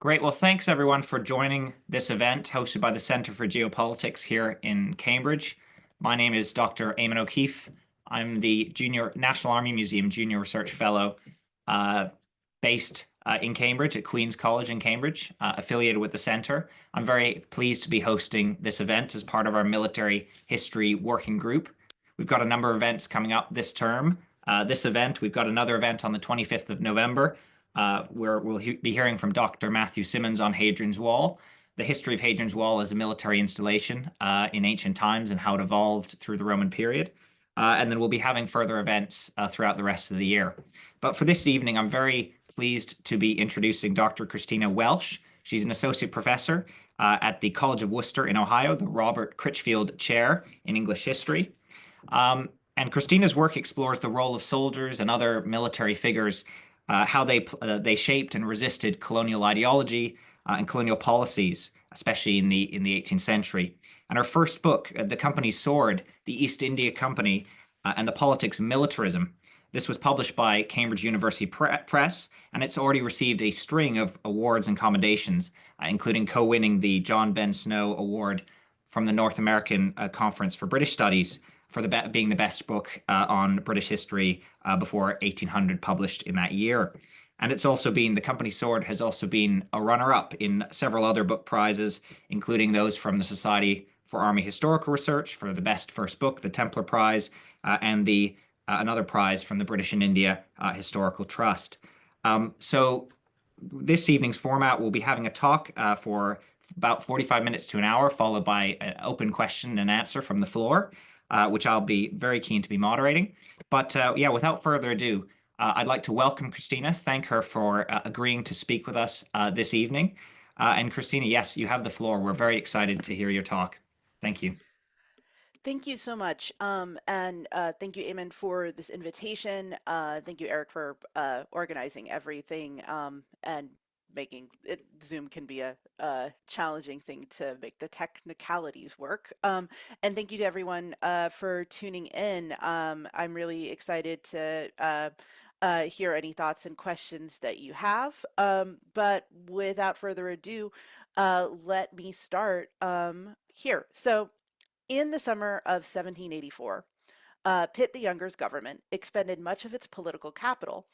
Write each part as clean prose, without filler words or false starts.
Great. Well, thanks everyone for joining this event hosted by the Center for Geopolitics here in Cambridge. My name is Dr. Eamon O'Keefe. I'm the Junior National Army Museum Junior Research Fellow uh, based in Cambridge at Queen's College in Cambridge, affiliated with the center. I'm very pleased to be hosting this event as part of our military history working group. We've got a number of events coming up this term. This event, we've got another event on the 25th of November where we'll be hearing from Dr. Matthew Simmons on Hadrian's Wall, the history of Hadrian's Wall as a military installation in ancient times and how it evolved through the Roman period. And then we'll be having further events throughout the rest of the year. But for this evening, I'm very pleased to be introducing Dr. Christina Welsch. She's an associate professor at the College of Worcester in Ohio, the Robert Critchfield Chair in English History. And Christina's work explores the role of soldiers and other military figures, how they shaped and resisted colonial ideology and colonial policies, especially in the 18th century. And her first book, The Company's Sword, the East India Company and the Politics of Militarism. This was published by Cambridge University Press, and it's already received a string of awards and commendations, including co-winning the John Ben Snow Award from the North American Conference for British Studies for being the best book on British history before 1800, published in that year. And it's also been, The Company Sword has also been a runner-up in several other book prizes, including those from the Society for Army Historical Research for the best first book, the Templar Prize, and another prize from the British and India Historical Trust. So this evening's format, we'll be having a talk for about 45 minutes to an hour, followed by an open question and answer from the floor, which I'll be very keen to be moderating. But yeah, without further ado, I'd like to welcome Christina, thank her for agreeing to speak with us this evening. And Christina, yes, you have the floor. We're very excited to hear your talk. Thank you. Thank you so much. And thank you, Eamon, for this invitation. Thank you, Eric, for organizing everything and making it. Zoom can be a challenging thing to make the technicalities work. And thank you to everyone for tuning in. I'm really excited to hear any thoughts and questions that you have. But without further ado, let me start here. So, in the summer of 1784, Pitt the Younger's government expended much of its political capital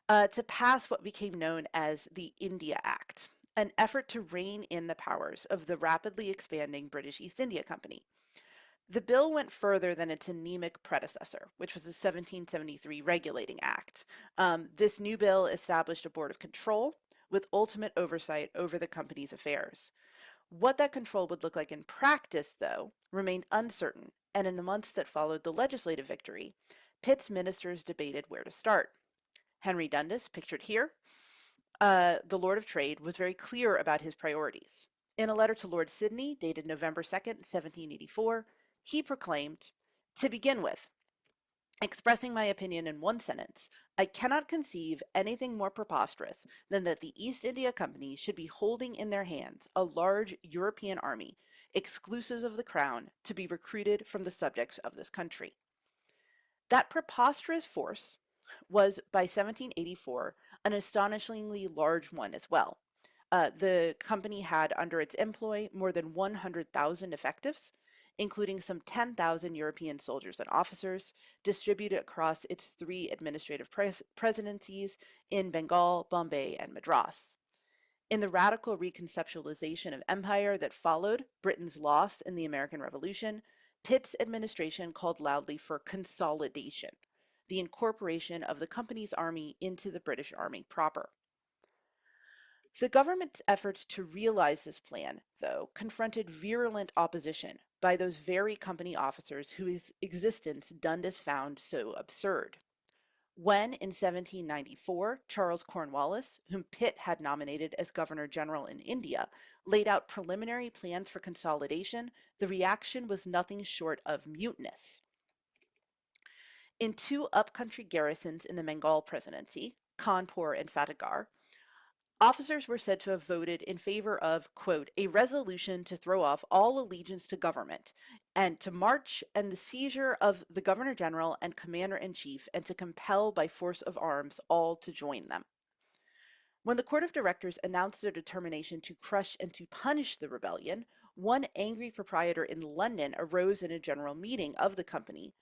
to pass what became known as the India Act, an effort to rein in the powers of the rapidly expanding British East India Company. The bill went further than its anemic predecessor, which was the 1773 Regulating Act. This new bill established a board of control with ultimate oversight over the company's affairs. What that control would look like in practice, though, remained uncertain, and in the months that followed the legislative victory, Pitt's ministers debated where to start. Henry Dundas, pictured here, the Lord of Trade, was very clear about his priorities. In a letter to Lord Sidney, dated November 2nd, 1784, he proclaimed, "To begin with, expressing my opinion in one sentence, I cannot conceive anything more preposterous than that the East India Company should be holding in their hands a large European army, exclusive of the crown, to be recruited from the subjects of this country." That preposterous force was, by 1784, an astonishingly large one as well. The company had under its employ more than 100,000 effectives, including some 10,000 European soldiers and officers, distributed across its three administrative presidencies in Bengal, Bombay, and Madras. In the radical reconceptualization of empire that followed Britain's loss in the American Revolution, Pitt's administration called loudly for consolidation, the incorporation of the company's army into the British Army proper. The government's efforts to realize this plan, though, confronted virulent opposition by those very company officers whose existence Dundas found so absurd. When, in 1794, Charles Cornwallis, whom Pitt had nominated as Governor General in India, laid out preliminary plans for consolidation, the reaction was nothing short of mutinous. In two upcountry garrisons in the Bengal presidency, Kanpur and Fatehgarh, officers were said to have voted in favor of, quote, "a resolution to throw off all allegiance to government and to march and the seizure of the governor general and commander in chief and to compel by force of arms all to join them." When the court of directors announced their determination to crush and to punish the rebellion, one angry proprietor in London arose in a general meeting of the company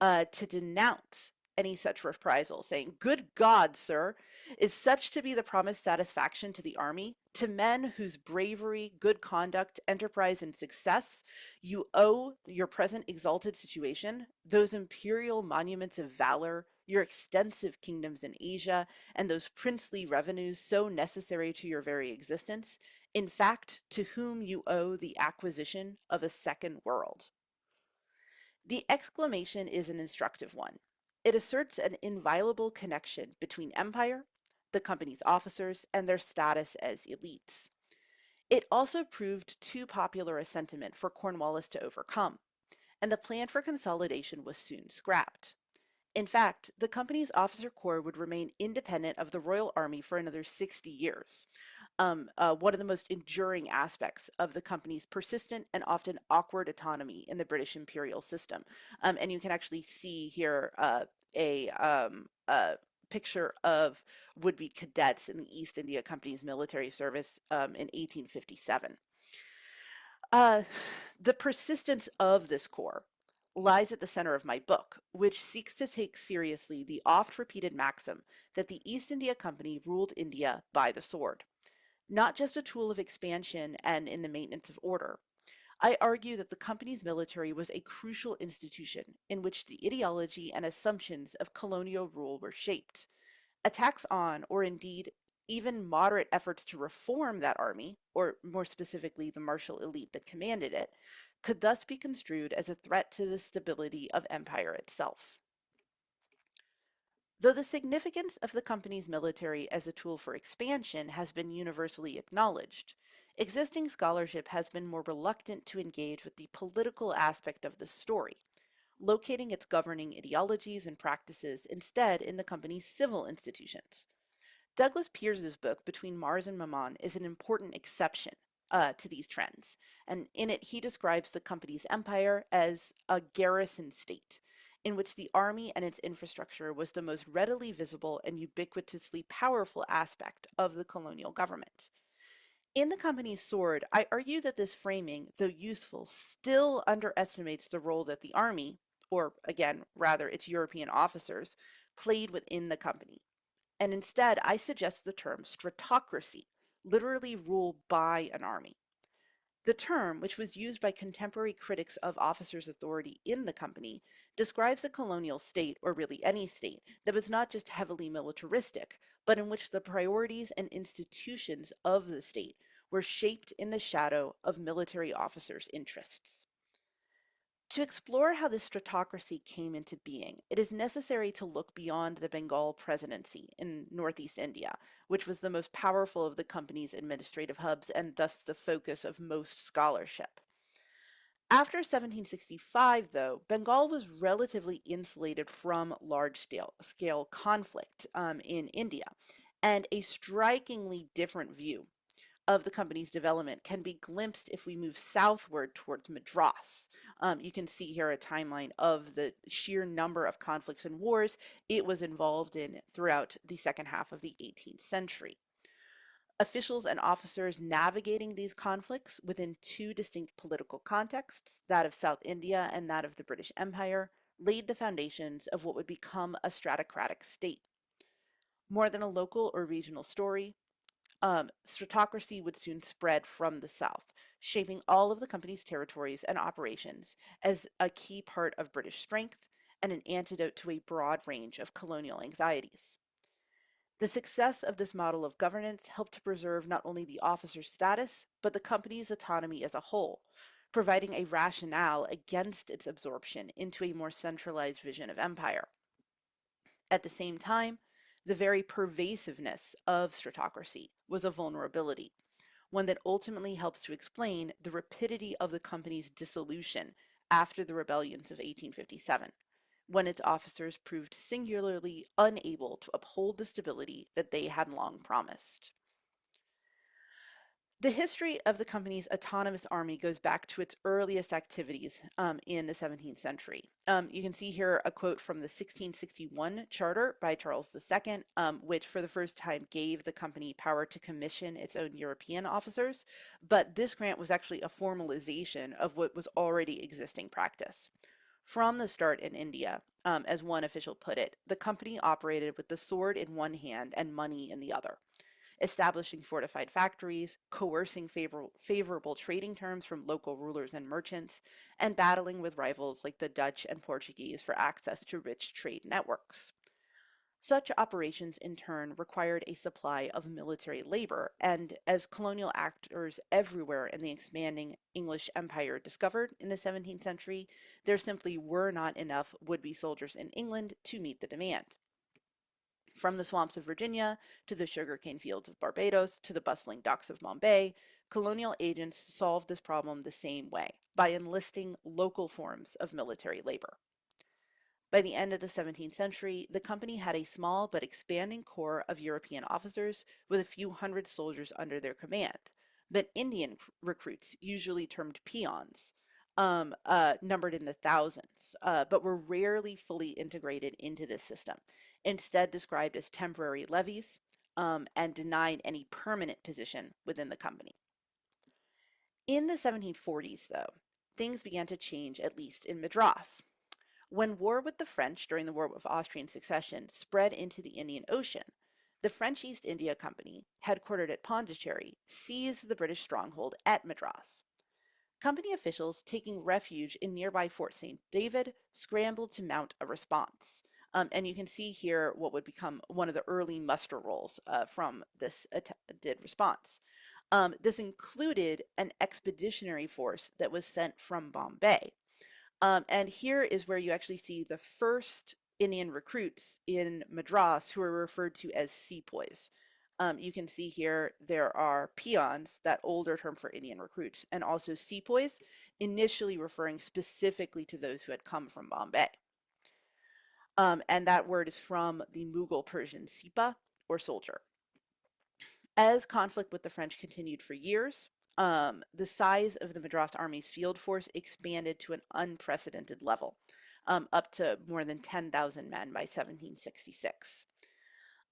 to denounce any such reprisal, saying, "Good God, sir, is such to be the promised satisfaction to the army, to men whose bravery, good conduct, enterprise, and success you owe your present exalted situation, those imperial monuments of valor, your extensive kingdoms in Asia, and those princely revenues so necessary to your very existence, in fact, to whom you owe the acquisition of a second world?" The exclamation is an instructive one. It asserts an inviolable connection between empire, the company's officers, and their status as elites. It also proved too popular a sentiment for Cornwallis to overcome, and the plan for consolidation was soon scrapped. In fact, the company's officer corps would remain independent of the Royal Army for another 60 years. One of the most enduring aspects of the company's persistent and often awkward autonomy in the British imperial system. And you can actually see here a picture of would-be cadets in the East India Company's military service in 1857. Uh, the persistence of this corps lies at the center of my book, which seeks to take seriously the oft-repeated maxim that the East India Company ruled India by the sword, not just a tool of expansion and in the maintenance of order. I argue that the company's military was a crucial institution in which the ideology and assumptions of colonial rule were shaped. Attacks on, or indeed even moderate efforts to reform that army, or more specifically the martial elite that commanded it, could thus be construed as a threat to the stability of empire itself. Though the significance of the company's military as a tool for expansion has been universally acknowledged, existing scholarship has been more reluctant to engage with the political aspect of the story, locating its governing ideologies and practices instead in the company's civil institutions. Douglas Pierce's book, Between Mars and Mammon, is an important exception to these trends, and in it he describes the company's empire as a garrison state, in which the army and its infrastructure was the most readily visible and ubiquitously powerful aspect of the colonial government. In The Company's Sword, I argue that this framing, though useful, still underestimates the role that the army, or again, rather its European officers, played within the company, and instead I suggest the term stratocracy, literally rule by an army. The term, which was used by contemporary critics of officers' authority in the company, describes a colonial state, or really any state, that was not just heavily militaristic, but in which the priorities and institutions of the state were shaped in the shadow of military officers' interests. To explore how this stratocracy came into being, it is necessary to look beyond the Bengal presidency in northeast India, which was the most powerful of the company's administrative hubs and thus the focus of most scholarship. After 1765, though, Bengal was relatively insulated from large-scale conflict in India, and a strikingly different view of the company's development can be glimpsed if we move southward towards Madras. You can see here a timeline of the sheer number of conflicts and wars it was involved in throughout the second half of the 18th century. Officials and officers navigating these conflicts within two distinct political contexts, that of South India and that of the British Empire, laid the foundations of what would become a stratocratic state. More than a local or regional story, stratocracy would soon spread from the south, shaping all of the company's territories and operations as a key part of British strength and an antidote to a broad range of colonial anxieties. The success of this model of governance helped to preserve not only the officer's status, but the company's autonomy as a whole, providing a rationale against its absorption into a more centralized vision of empire. At the same time, the very pervasiveness of stratocracy was a vulnerability, one that ultimately helps to explain the rapidity of the company's dissolution after the rebellions of 1857, when its officers proved singularly unable to uphold the stability that they had long promised. The history of the company's autonomous army goes back to its earliest activities in the 17th century. You can see here a quote from the 1661 charter by Charles II, which for the first time gave the company power to commission its own European officers, but this grant was actually a formalization of what was already existing practice. From the start in India, as one official put it, the company operated with the sword in one hand and money in the other, establishing fortified factories, coercing favorable trading terms from local rulers and merchants, and battling with rivals like the Dutch and Portuguese for access to rich trade networks. Such operations in turn required a supply of military labor, and as colonial actors everywhere in the expanding English empire discovered in the 17th century, there simply were not enough would-be soldiers in England to meet the demand. From the swamps of Virginia to the sugarcane fields of Barbados to the bustling docks of Bombay, colonial agents solved this problem the same way, by enlisting local forms of military labor. By the end of the 17th century, the company had a small but expanding corps of European officers with a few hundred soldiers under their command. But Indian recruits, usually termed peons, numbered in the thousands, but were rarely fully integrated into this system, instead described as temporary levies, and denied any permanent position within the company. In the 1740s, though, things began to change, at least in Madras. When war with the French during the War of Austrian Succession spread into the Indian Ocean, the French East India Company, headquartered at Pondicherry, seized the British stronghold at Madras. Company officials taking refuge in nearby Fort St. David scrambled to mount a response. And you can see here what would become one of the early muster rolls from this attempted response. This included an expeditionary force that was sent from Bombay. And here is where you actually see the first Indian recruits in Madras who are referred to as sepoys. You can see here there are peons, that older term for Indian recruits, and also sepoys, initially referring specifically to those who had come from Bombay. And that word is from the Mughal Persian sipa, or soldier. As conflict with the French continued for years, the size of the Madras Army's field force expanded to an unprecedented level, up to more than 10,000 men by 1766.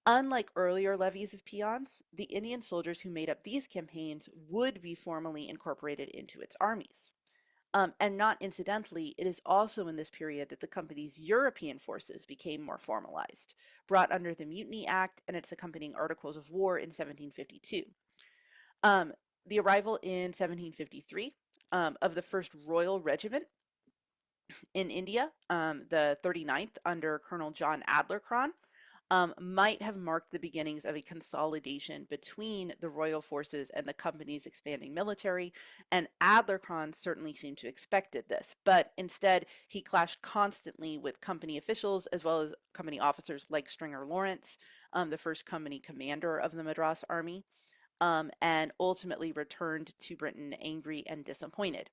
Unlike earlier levies of peons, the Indian soldiers who made up these campaigns would be formally incorporated into its armies. And not incidentally, it is also in this period that the company's European forces became more formalized, brought under the Mutiny Act and its accompanying Articles of War in 1752. Um, the arrival in 1753 of the First Royal Regiment in India, the 39th under Colonel John Adler-Cron, might have marked the beginnings of a consolidation between the royal forces and the company's expanding military, and Adler-Cron certainly seemed to expected this, but instead he clashed constantly with company officials as well as company officers like Stringer Lawrence, the first company commander of the Madras Army, and ultimately returned to Britain angry and disappointed,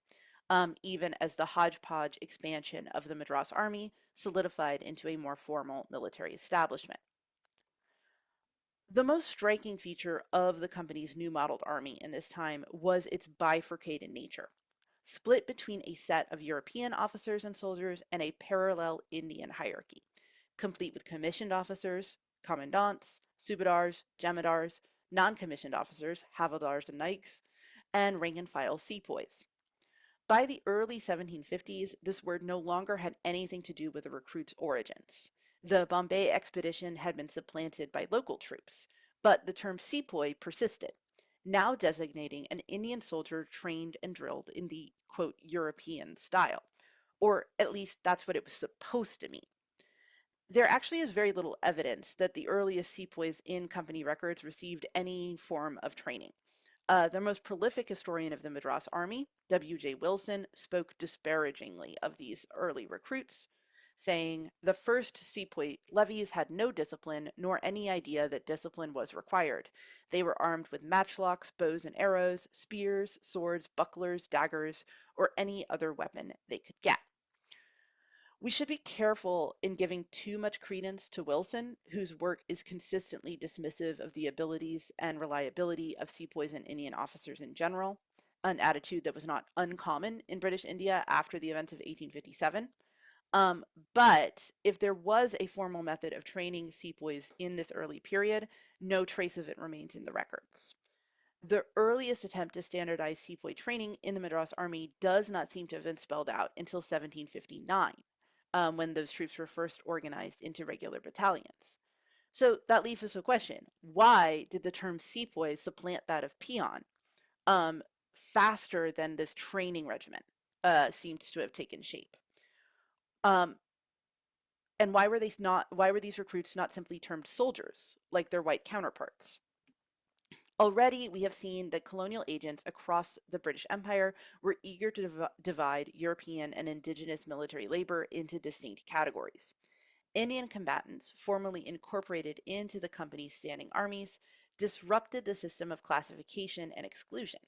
even as the hodgepodge expansion of the Madras Army solidified into a more formal military establishment. The most striking feature of the company's new modeled army in this time was its bifurcated nature, split between a set of European officers and soldiers and a parallel Indian hierarchy, complete with commissioned officers, commandants, subadars, jemadars, non-commissioned officers, havildars and naiks, and rank-and-file sepoys. By the early 1750s, this word no longer had anything to do with the recruit's origins. The Bombay expedition had been supplanted by local troops, but the term sepoy persisted, now designating an Indian soldier trained and drilled in the, quote, European style, or at least that's what it was supposed to mean. There actually is very little evidence that the earliest sepoys in company records received any form of training. The most prolific historian of the Madras Army, W.J. Wilson, spoke disparagingly of these early recruits, saying, "The first sepoy levies had no discipline, nor any idea that discipline was required. They were armed with matchlocks, bows and arrows, spears, swords, bucklers, daggers, or any other weapon they could get." We should be careful in giving too much credence to Wilson, whose work is consistently dismissive of the abilities and reliability of sepoys and Indian officers in general, an attitude that was not uncommon in British India after the events of 1857. Um, but if there was a formal method of training sepoys in this early period, no trace of it remains in the records. The earliest attempt to standardize sepoy training in the Madras Army does not seem to have been spelled out until 1759, when those troops were first organized into regular battalions. So that leaves us a question. Why did the term sepoy supplant that of peon um, faster than this training regimen seems to have taken shape? Um, and why were these recruits not simply termed soldiers like their white counterparts? Already, we have seen that colonial agents across the British Empire were eager to divide European and indigenous military labor into distinct categories. Indian combatants, formally incorporated into the company's standing armies, disrupted the system of classification and exclusion.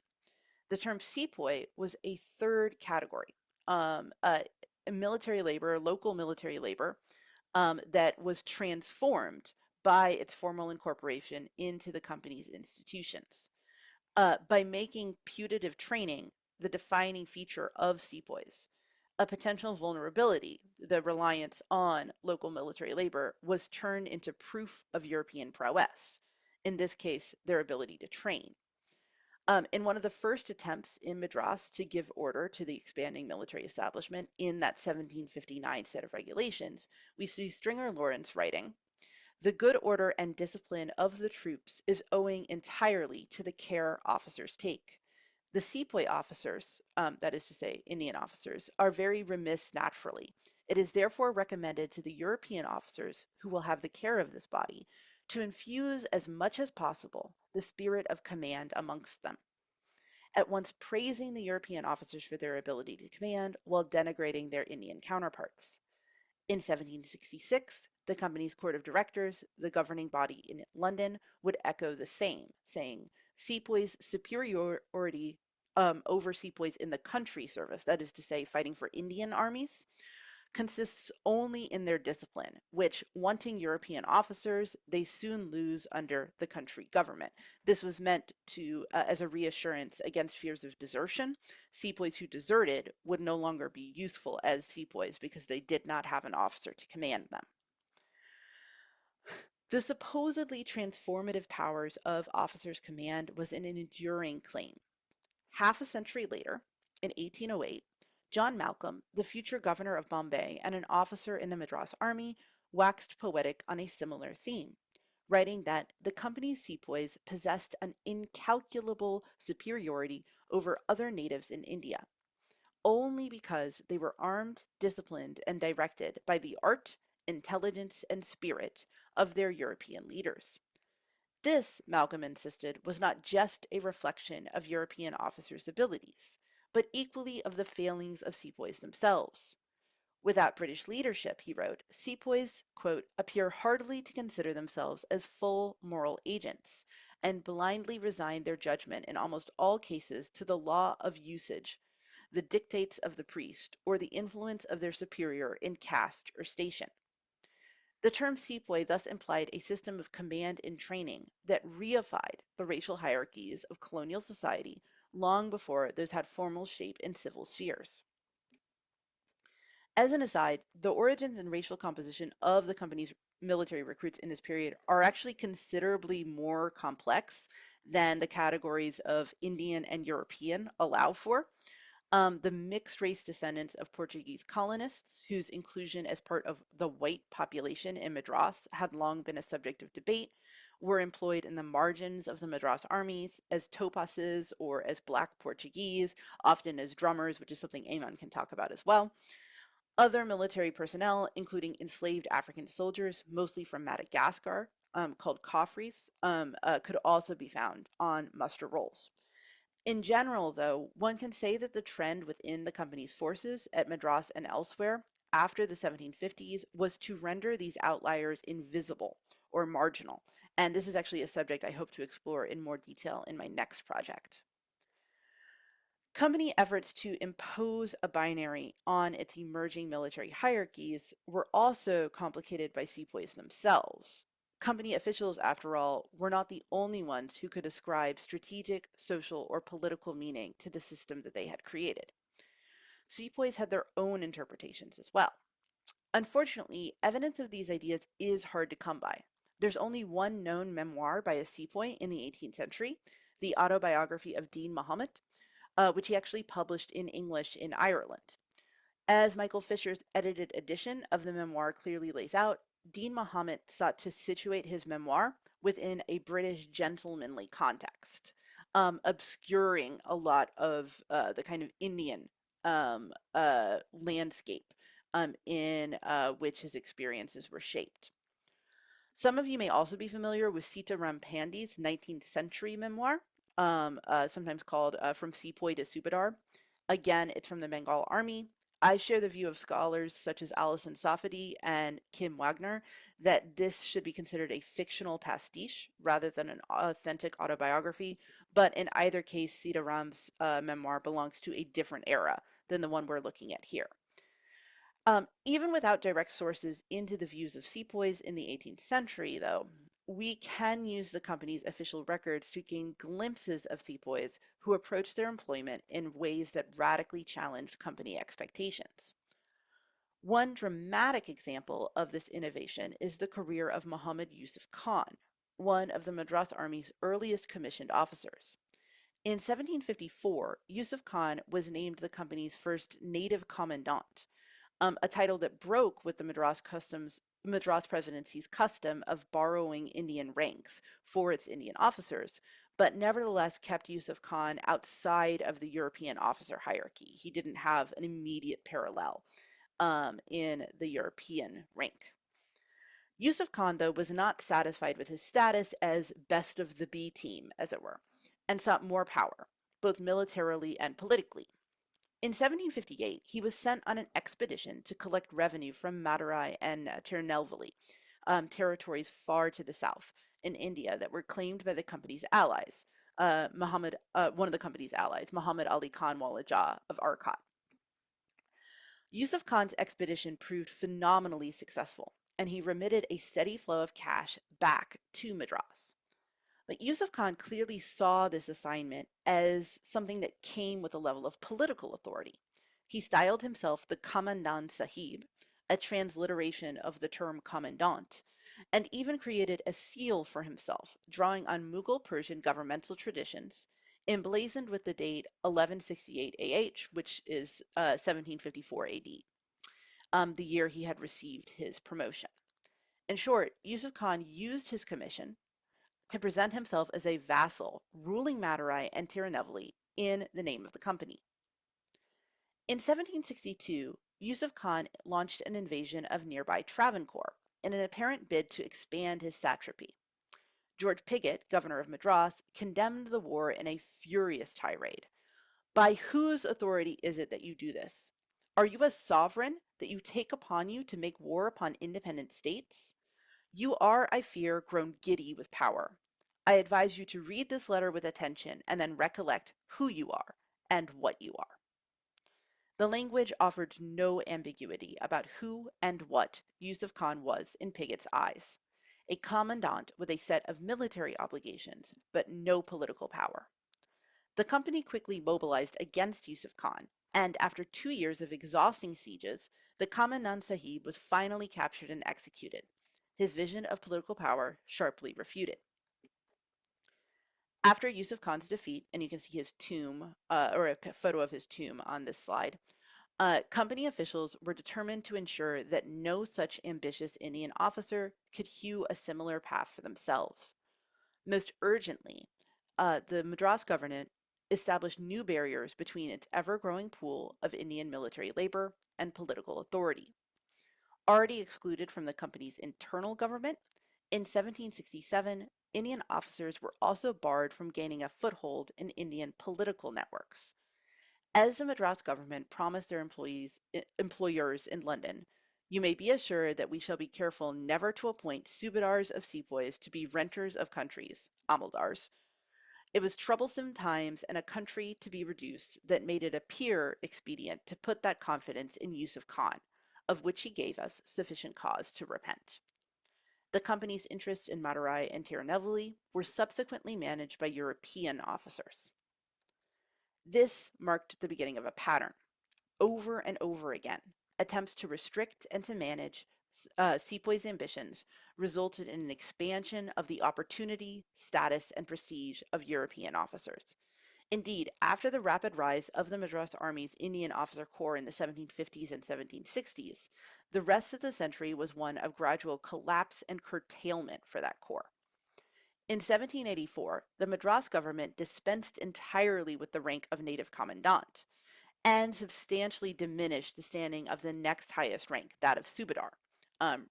The term sepoy was a third category, um, uh, military labor, local military labor, that was transformed by its formal incorporation into the company's institutions. By making putative training the defining feature of sepoys, a potential vulnerability, the reliance on local military labor, was turned into proof of European prowess, in this case, their ability to train. In one of the first attempts in Madras to give order to the expanding military establishment in that 1759 set of regulations, we see Stringer Lawrence writing, "The good order and discipline of the troops is owing entirely to the care officers take. The sepoy officers, that is to say, Indian officers, are very remiss naturally. It is therefore recommended to the European officers who will have the care of this body to infuse as much as possible the spirit of command amongst them, at once praising the European officers for their ability to command while denigrating their Indian counterparts." In 1766, the company's court of directors, the governing body in London, would echo the same, saying, "Sepoys' superiority over sepoys in the country service, that is to say, fighting for Indian armies, consists only in their discipline, which, wanting European officers, they soon lose under the country government." This was meant to as a reassurance against fears of desertion. Sepoys who deserted would no longer be useful as sepoys because they did not have an officer to command them. The supposedly transformative powers of officers' command was an enduring claim. Half a century later, in 1808, John Malcolm, the future governor of Bombay and an officer in the Madras Army, waxed poetic on a similar theme, writing that the company's sepoys possessed an incalculable superiority over other natives in India, only because they were armed, disciplined, and directed by the art, intelligence, and spirit of their European leaders. This, Malcolm insisted, was not just a reflection of European officers' abilities, but equally of the failings of sepoys themselves. Without British leadership, he wrote, sepoys, quote, "appear hardly to consider themselves as full moral agents, and blindly resign their judgment in almost all cases to the law of usage, the dictates of the priest, or the influence of their superior in caste or station." The term sepoy thus implied a system of command and training that reified the racial hierarchies of colonial society long before those had formal shape in civil spheres. As an aside, the origins and racial composition of the company's military recruits in this period are actually considerably more complex than the categories of Indian and European allow for. The mixed race descendants of Portuguese colonists, whose inclusion as part of the white population in Madras had long been a subject of debate, were employed in the margins of the Madras armies as topasses or as black Portuguese, often as drummers, which is something Amon can talk about as well. Other military personnel, including enslaved African soldiers, mostly from Madagascar, called Khafris, could also be found on muster rolls. In general, though, one can say that the trend within the company's forces at Madras and elsewhere after the 1750s was to render these outliers invisible or marginal. And this is actually a subject I hope to explore in more detail in my next project. Company efforts to impose a binary on its emerging military hierarchies were also complicated by sepoys themselves. Company officials, after all, were not the only ones who could ascribe strategic, social, or political meaning to the system that they had created. Sepoys had their own interpretations as well. Unfortunately, evidence of these ideas is hard to come by. There's only one known memoir by a sepoy in the 18th century, the autobiography of Dean Muhammad, which he actually published in English in Ireland. As Michael Fisher's edited edition of the memoir clearly lays out, Dean Muhammad sought to situate his memoir within a British gentlemanly context, obscuring a lot of the kind of Indian landscape in which his experiences were shaped. Some of you may also be familiar with Sita Rampandi's 19th century memoir, sometimes called From Sepoy to Subadar. Again, it's from the Bengal Army. I share the view of scholars such as Alison Safady and Kim Wagner that this should be considered a fictional pastiche rather than an authentic autobiography, but in either case, Sita Ram's memoir belongs to a different era than the one we're looking at here. Even without direct sources into the views of sepoys in the 18th century, though, we can use the company's official records to gain glimpses of sepoys who approached their employment in ways that radically challenged company expectations. One dramatic example of this innovation is the career of Muhammad Yusuf Khan, one of the Madras Army's earliest commissioned officers. In 1754, Yusuf Khan was named the company's first native commandant, a title that broke with the Madras presidency's custom of borrowing Indian ranks for its Indian officers, but nevertheless kept Yusuf Khan outside of the European officer hierarchy. He didn't have an immediate parallel in the European rank. Yusuf Khan, though, was not satisfied with his status as best of the B team, as it were, and sought more power, both militarily and politically. In 1758, he was sent on an expedition to collect revenue from Madurai and Tirunelveli, territories far to the south in India that were claimed by the company's allies. One of the company's allies, Muhammad Ali Khan Walajah of Arcot. Yusuf Khan's expedition proved phenomenally successful, and he remitted a steady flow of cash back to Madras. But Yusuf Khan clearly saw this assignment as something that came with a level of political authority. He styled himself the Commandant Sahib, a transliteration of the term commandant, and even created a seal for himself, drawing on Mughal Persian governmental traditions, emblazoned with the date 1168 AH, which is 1754 AD, the year he had received his promotion. In short, Yusuf Khan used his commission to present himself as a vassal ruling Madurai and Tirunelveli in the name of the company. In 1762, Yusuf Khan launched an invasion of nearby Travancore in an apparent bid to expand his satrapy. George Pigott, governor of Madras, condemned the war in a furious tirade. By whose authority is it that you do this? Are you a sovereign that you take upon you to make war upon independent states? You are, I fear, grown giddy with power. I advise you to read this letter with attention and then recollect who you are and what you are. The language offered no ambiguity about who and what Yusuf Khan was in Pigott's eyes. A commandant with a set of military obligations, but no political power. The company quickly mobilized against Yusuf Khan, and after 2 years of exhausting sieges, the Commandant Sahib was finally captured and executed, his vision of political power sharply refuted. After Yusuf Khan's defeat, and you can see his tomb, or a photo of his tomb on this slide, company officials were determined to ensure that no such ambitious Indian officer could hew a similar path for themselves. Most urgently, the Madras government established new barriers between its ever-growing pool of Indian military labor and political authority. Already excluded from the company's internal government, in 1767, Indian officers were also barred from gaining a foothold in Indian political networks. As the Madras government promised their employers in London, you may be assured that we shall be careful never to appoint subadars of sepoys to be renters of countries, amaldars. It was troublesome times and a country to be reduced that made it appear expedient to put that confidence in use of Khan, of which he gave us sufficient cause to repent. The company's interests in Madurai and Tirunelveli were subsequently managed by European officers. This marked the beginning of a pattern. Over and over again, attempts to restrict and to manage Sepoy's ambitions resulted in an expansion of the opportunity, status, and prestige of European officers. Indeed, after the rapid rise of the Madras Army's Indian Officer Corps in the 1750s and 1760s, the rest of the century was one of gradual collapse and curtailment for that corps. In 1784, the Madras government dispensed entirely with the rank of native commandant and substantially diminished the standing of the next highest rank, that of subadar,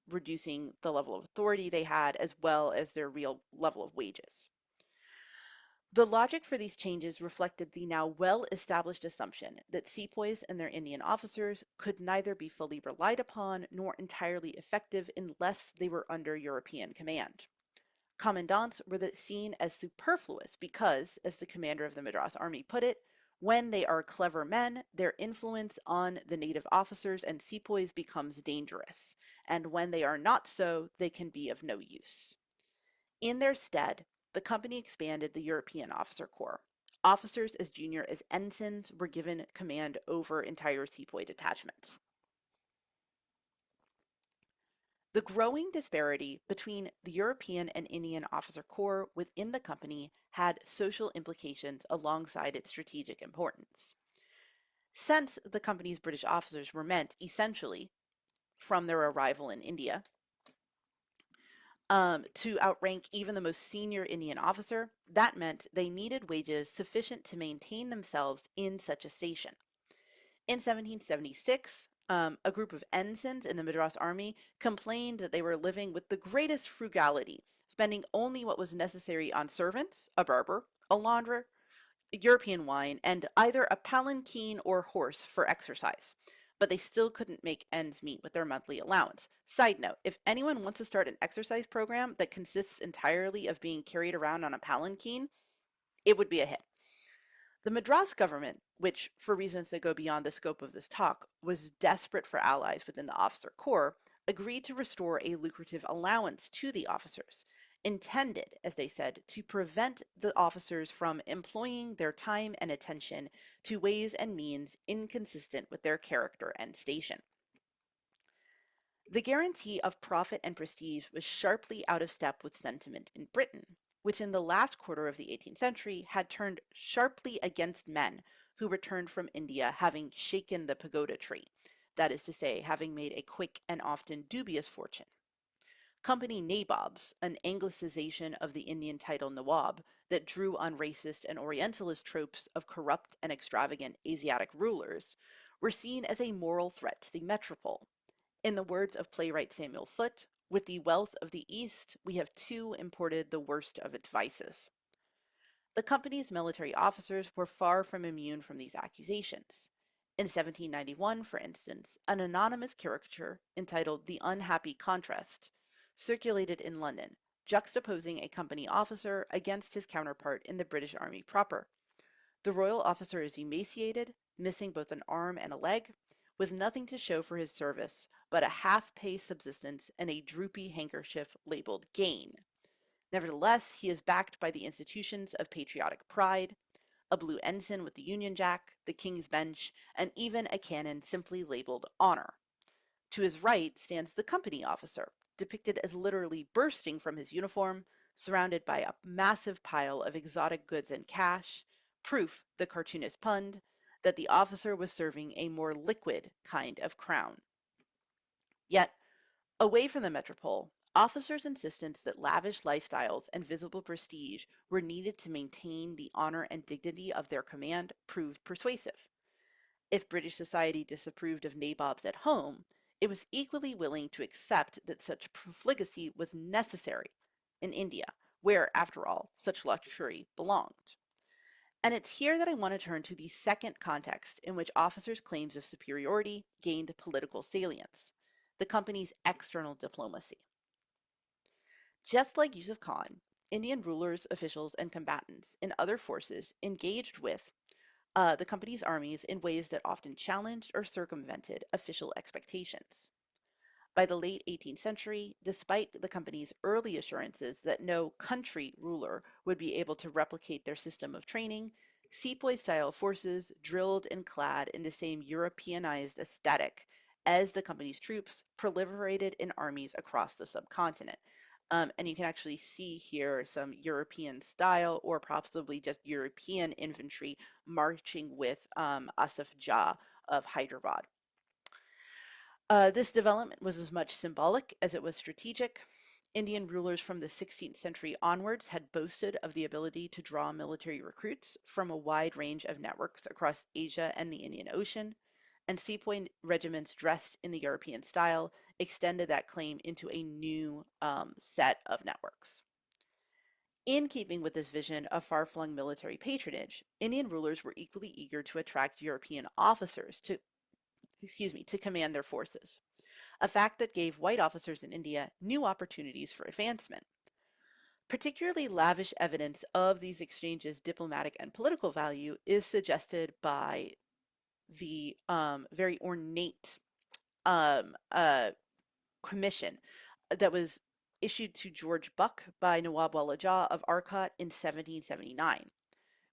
reducing the level of authority they had as well as their real level of wages. The logic for these changes reflected the now well-established assumption that sepoys and their Indian officers could neither be fully relied upon nor entirely effective unless they were under European command. Commandants were seen as superfluous because, as the commander of the Madras army put it, when they are clever men, their influence on the native officers and sepoys becomes dangerous, and when they are not so, they can be of no use. In their stead, the company expanded the European officer corps. Officers as junior as ensigns were given command over entire sepoy detachments. The growing disparity between the European and Indian officer corps within the company had social implications alongside its strategic importance. Since the company's British officers were meant, essentially, from their arrival in India, to outrank even the most senior Indian officer, that meant they needed wages sufficient to maintain themselves in such a station. In 1776, a group of ensigns in the Madras army complained that they were living with the greatest frugality, spending only what was necessary on servants, a barber, a launderer, European wine, and either a palanquin or horse for exercise. But they still couldn't make ends meet with their monthly allowance. Side note, if anyone wants to start an exercise program that consists entirely of being carried around on a palanquin, it would be a hit. The Madras government, which, for reasons that go beyond the scope of this talk, was desperate for allies within the officer corps, agreed to restore a lucrative allowance to the officers, intended, as they said, to prevent the officers from employing their time and attention to ways and means inconsistent with their character and station. The guarantee of profit and prestige was sharply out of step with sentiment in Britain, which in the last quarter of the 18th century had turned sharply against men who returned from India having shaken the pagoda tree, that is to say, having made a quick and often dubious fortune. Company nabobs, an anglicization of the Indian title nawab that drew on racist and orientalist tropes of corrupt and extravagant Asiatic rulers, were seen as a moral threat to the metropole. In the words of playwright Samuel Foote, with the wealth of the East, we have too imported the worst of its vices. The company's military officers were far from immune from these accusations. In 1791, for instance, an anonymous caricature entitled The Unhappy Contrast circulated in London, juxtaposing a company officer against his counterpart in the British Army proper. The royal officer is emaciated, missing both an arm and a leg, with nothing to show for his service but a half-pay subsistence and a droopy handkerchief labeled gain. Nevertheless, he is backed by the institutions of patriotic pride, a blue ensign with the Union Jack, the King's Bench, and even a cannon simply labeled honor. To his right stands the company officer, depicted as literally bursting from his uniform, surrounded by a massive pile of exotic goods and cash, proof, the cartoonist punned, that the officer was serving a more liquid kind of crown. Yet, away from the metropole, officers' insistence that lavish lifestyles and visible prestige were needed to maintain the honor and dignity of their command proved persuasive. If British society disapproved of nabobs at home, it was equally willing to accept that such profligacy was necessary in India, where, after all, such luxury belonged. And it's here that I want to turn to the second context in which officers' claims of superiority gained political salience, the company's external diplomacy. Just like Yusuf Khan, Indian rulers, officials, and combatants in other forces engaged with the company's armies in ways that often challenged or circumvented official expectations. By the late 18th century, despite the company's early assurances that no country ruler would be able to replicate their system of training, sepoy-style forces drilled and clad in the same Europeanized aesthetic as the company's troops proliferated in armies across the subcontinent. And you can actually see here some European style or possibly just European infantry marching with Asaf Jah of Hyderabad. This development was as much symbolic as it was strategic. Indian rulers from the 16th century onwards had boasted of the ability to draw military recruits from a wide range of networks across Asia and the Indian Ocean, and sepoy regiments dressed in the European style extended that claim into a new set of networks. In keeping with this vision of far-flung military patronage, Indian rulers were equally eager to attract European officers to command their forces, a fact that gave white officers in India new opportunities for advancement. Particularly lavish evidence of these exchanges' diplomatic and political value is suggested by the very ornate um, uh, commission that was issued to George Buck by Nawab Wala Jah of Arcot in 1779.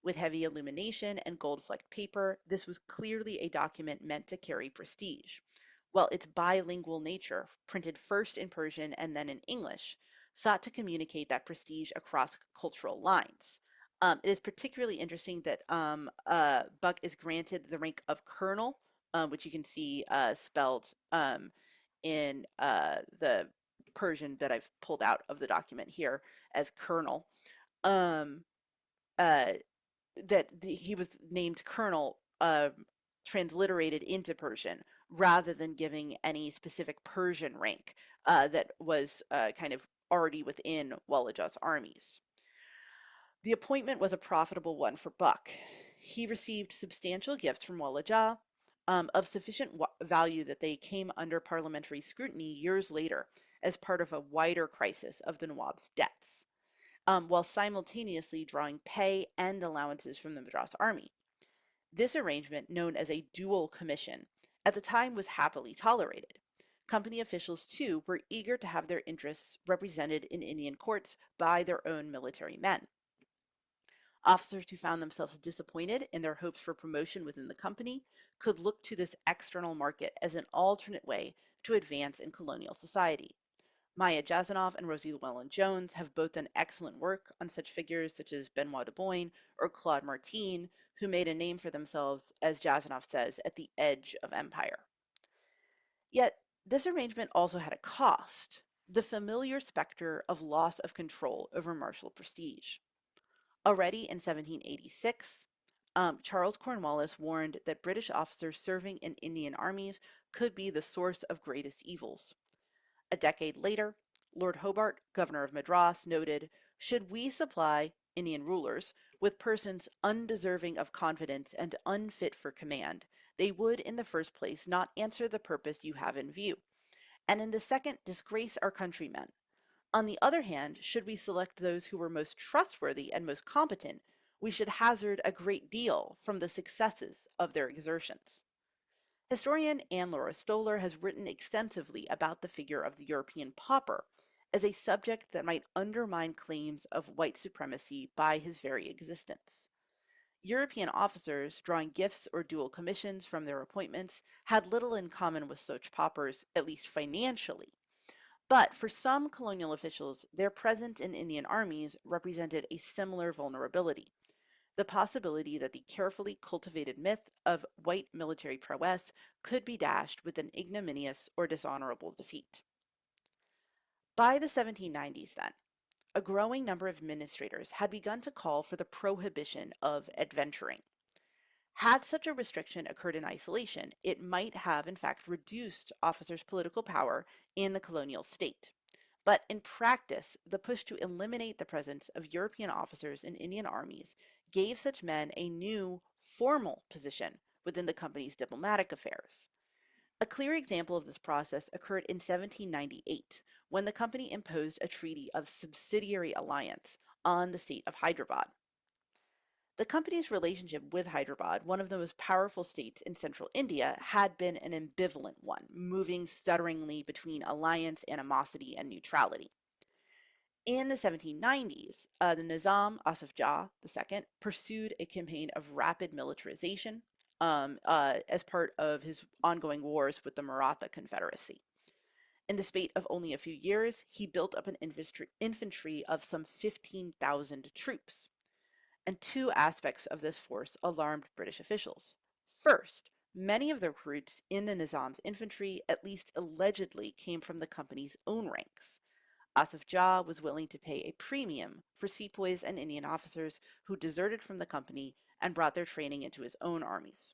With heavy illumination and gold-flecked paper, this was clearly a document meant to carry prestige, while its bilingual nature, printed first in Persian and then in English, sought to communicate that prestige across cultural lines. It is particularly interesting that Buck is granted the rank of colonel, which you can see spelled in the Persian that I've pulled out of the document here as colonel. Um, uh, he was named colonel transliterated into Persian rather than giving any specific Persian rank that was kind of already within Walajah's armies. The appointment was a profitable one for Buck. He received substantial gifts from Walajah of sufficient value that they came under parliamentary scrutiny years later as part of a wider crisis of the Nawab's debts, while simultaneously drawing pay and allowances from the Madras army. This arrangement, known as a dual commission, at the time was happily tolerated. Company officials, too, were eager to have their interests represented in Indian courts by their own military men. Officers who found themselves disappointed in their hopes for promotion within the company could look to this external market as an alternate way to advance in colonial society. Maya Jasanoff and Rosie Llewellyn-Jones have both done excellent work on such figures such as Benoit de Boyne or Claude Martin, who made a name for themselves, as Jasanoff says, at the edge of empire. Yet, this arrangement also had a cost, the familiar specter of loss of control over martial prestige. Already in 1786, Charles Cornwallis warned that British officers serving in Indian armies could be the source of greatest evils. A decade later, Lord Hobart, governor of Madras, noted, "Should we supply Indian rulers with persons undeserving of confidence and unfit for command, they would in the first place not answer the purpose you have in view, and in the second disgrace our countrymen. On the other hand, should we select those who were most trustworthy and most competent, we should hazard a great deal from the successes of their exertions." Historian Anne-Laura Stoller has written extensively about the figure of the European pauper as a subject that might undermine claims of white supremacy by his very existence. European officers drawing gifts or dual commissions from their appointments had little in common with such paupers, at least financially. But for some colonial officials, their presence in Indian armies represented a similar vulnerability: the possibility that the carefully cultivated myth of white military prowess could be dashed with an ignominious or dishonorable defeat. By the 1790s, then, a growing number of administrators had begun to call for the prohibition of adventuring. Had such a restriction occurred in isolation, it might have in fact reduced officers' political power in the colonial state. But in practice, the push to eliminate the presence of European officers in Indian armies gave such men a new formal position within the company's diplomatic affairs. A clear example of this process occurred in 1798 when the company imposed a treaty of subsidiary alliance on the state of Hyderabad. The company's relationship with Hyderabad, one of the most powerful states in central India, had been an ambivalent one, moving stutteringly between alliance, animosity, and neutrality. In the 1790s, the Nizam Asif Jah II pursued a campaign of rapid militarization as part of his ongoing wars with the Maratha Confederacy. In the space of only a few years, he built up an infantry of some 15,000 troops. And two aspects of this force alarmed British officials. First, many of the recruits in the Nizam's infantry, at least allegedly, came from the company's own ranks. Asif Jah was willing to pay a premium for sepoys and Indian officers who deserted from the company and brought their training into his own armies.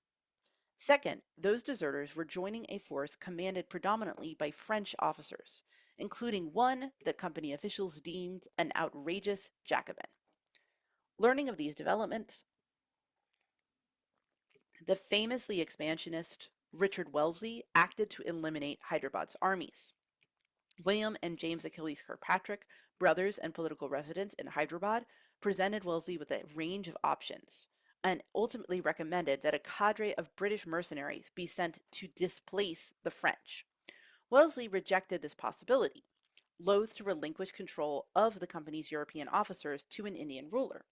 Second, those deserters were joining a force commanded predominantly by French officers, including one that company officials deemed an outrageous Jacobin. Learning of these developments, the famously expansionist Richard Wellesley acted to eliminate Hyderabad's armies. William and James Achilles Kirkpatrick, brothers and political residents in Hyderabad, presented Wellesley with a range of options and ultimately recommended that a cadre of British mercenaries be sent to displace the French. Wellesley rejected this possibility, loath to relinquish control of the company's European officers to an Indian ruler.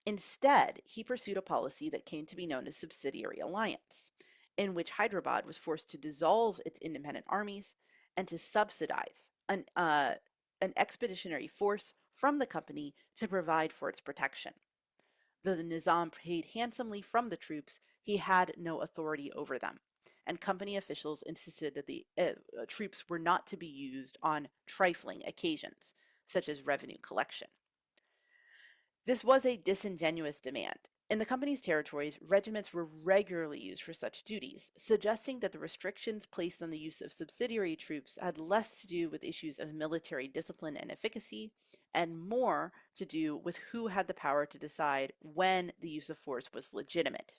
Instead, he pursued a policy that came to be known as subsidiary alliance, in which Hyderabad was forced to dissolve its independent armies and to subsidize an expeditionary force from the company to provide for its protection. Though the Nizam paid handsomely from the troops, he had no authority over them, and company officials insisted that the troops were not to be used on trifling occasions, such as revenue collection. This was a disingenuous demand. In the company's territories, regiments were regularly used for such duties, suggesting that the restrictions placed on the use of subsidiary troops had less to do with issues of military discipline and efficacy, and more to do with who had the power to decide when the use of force was legitimate.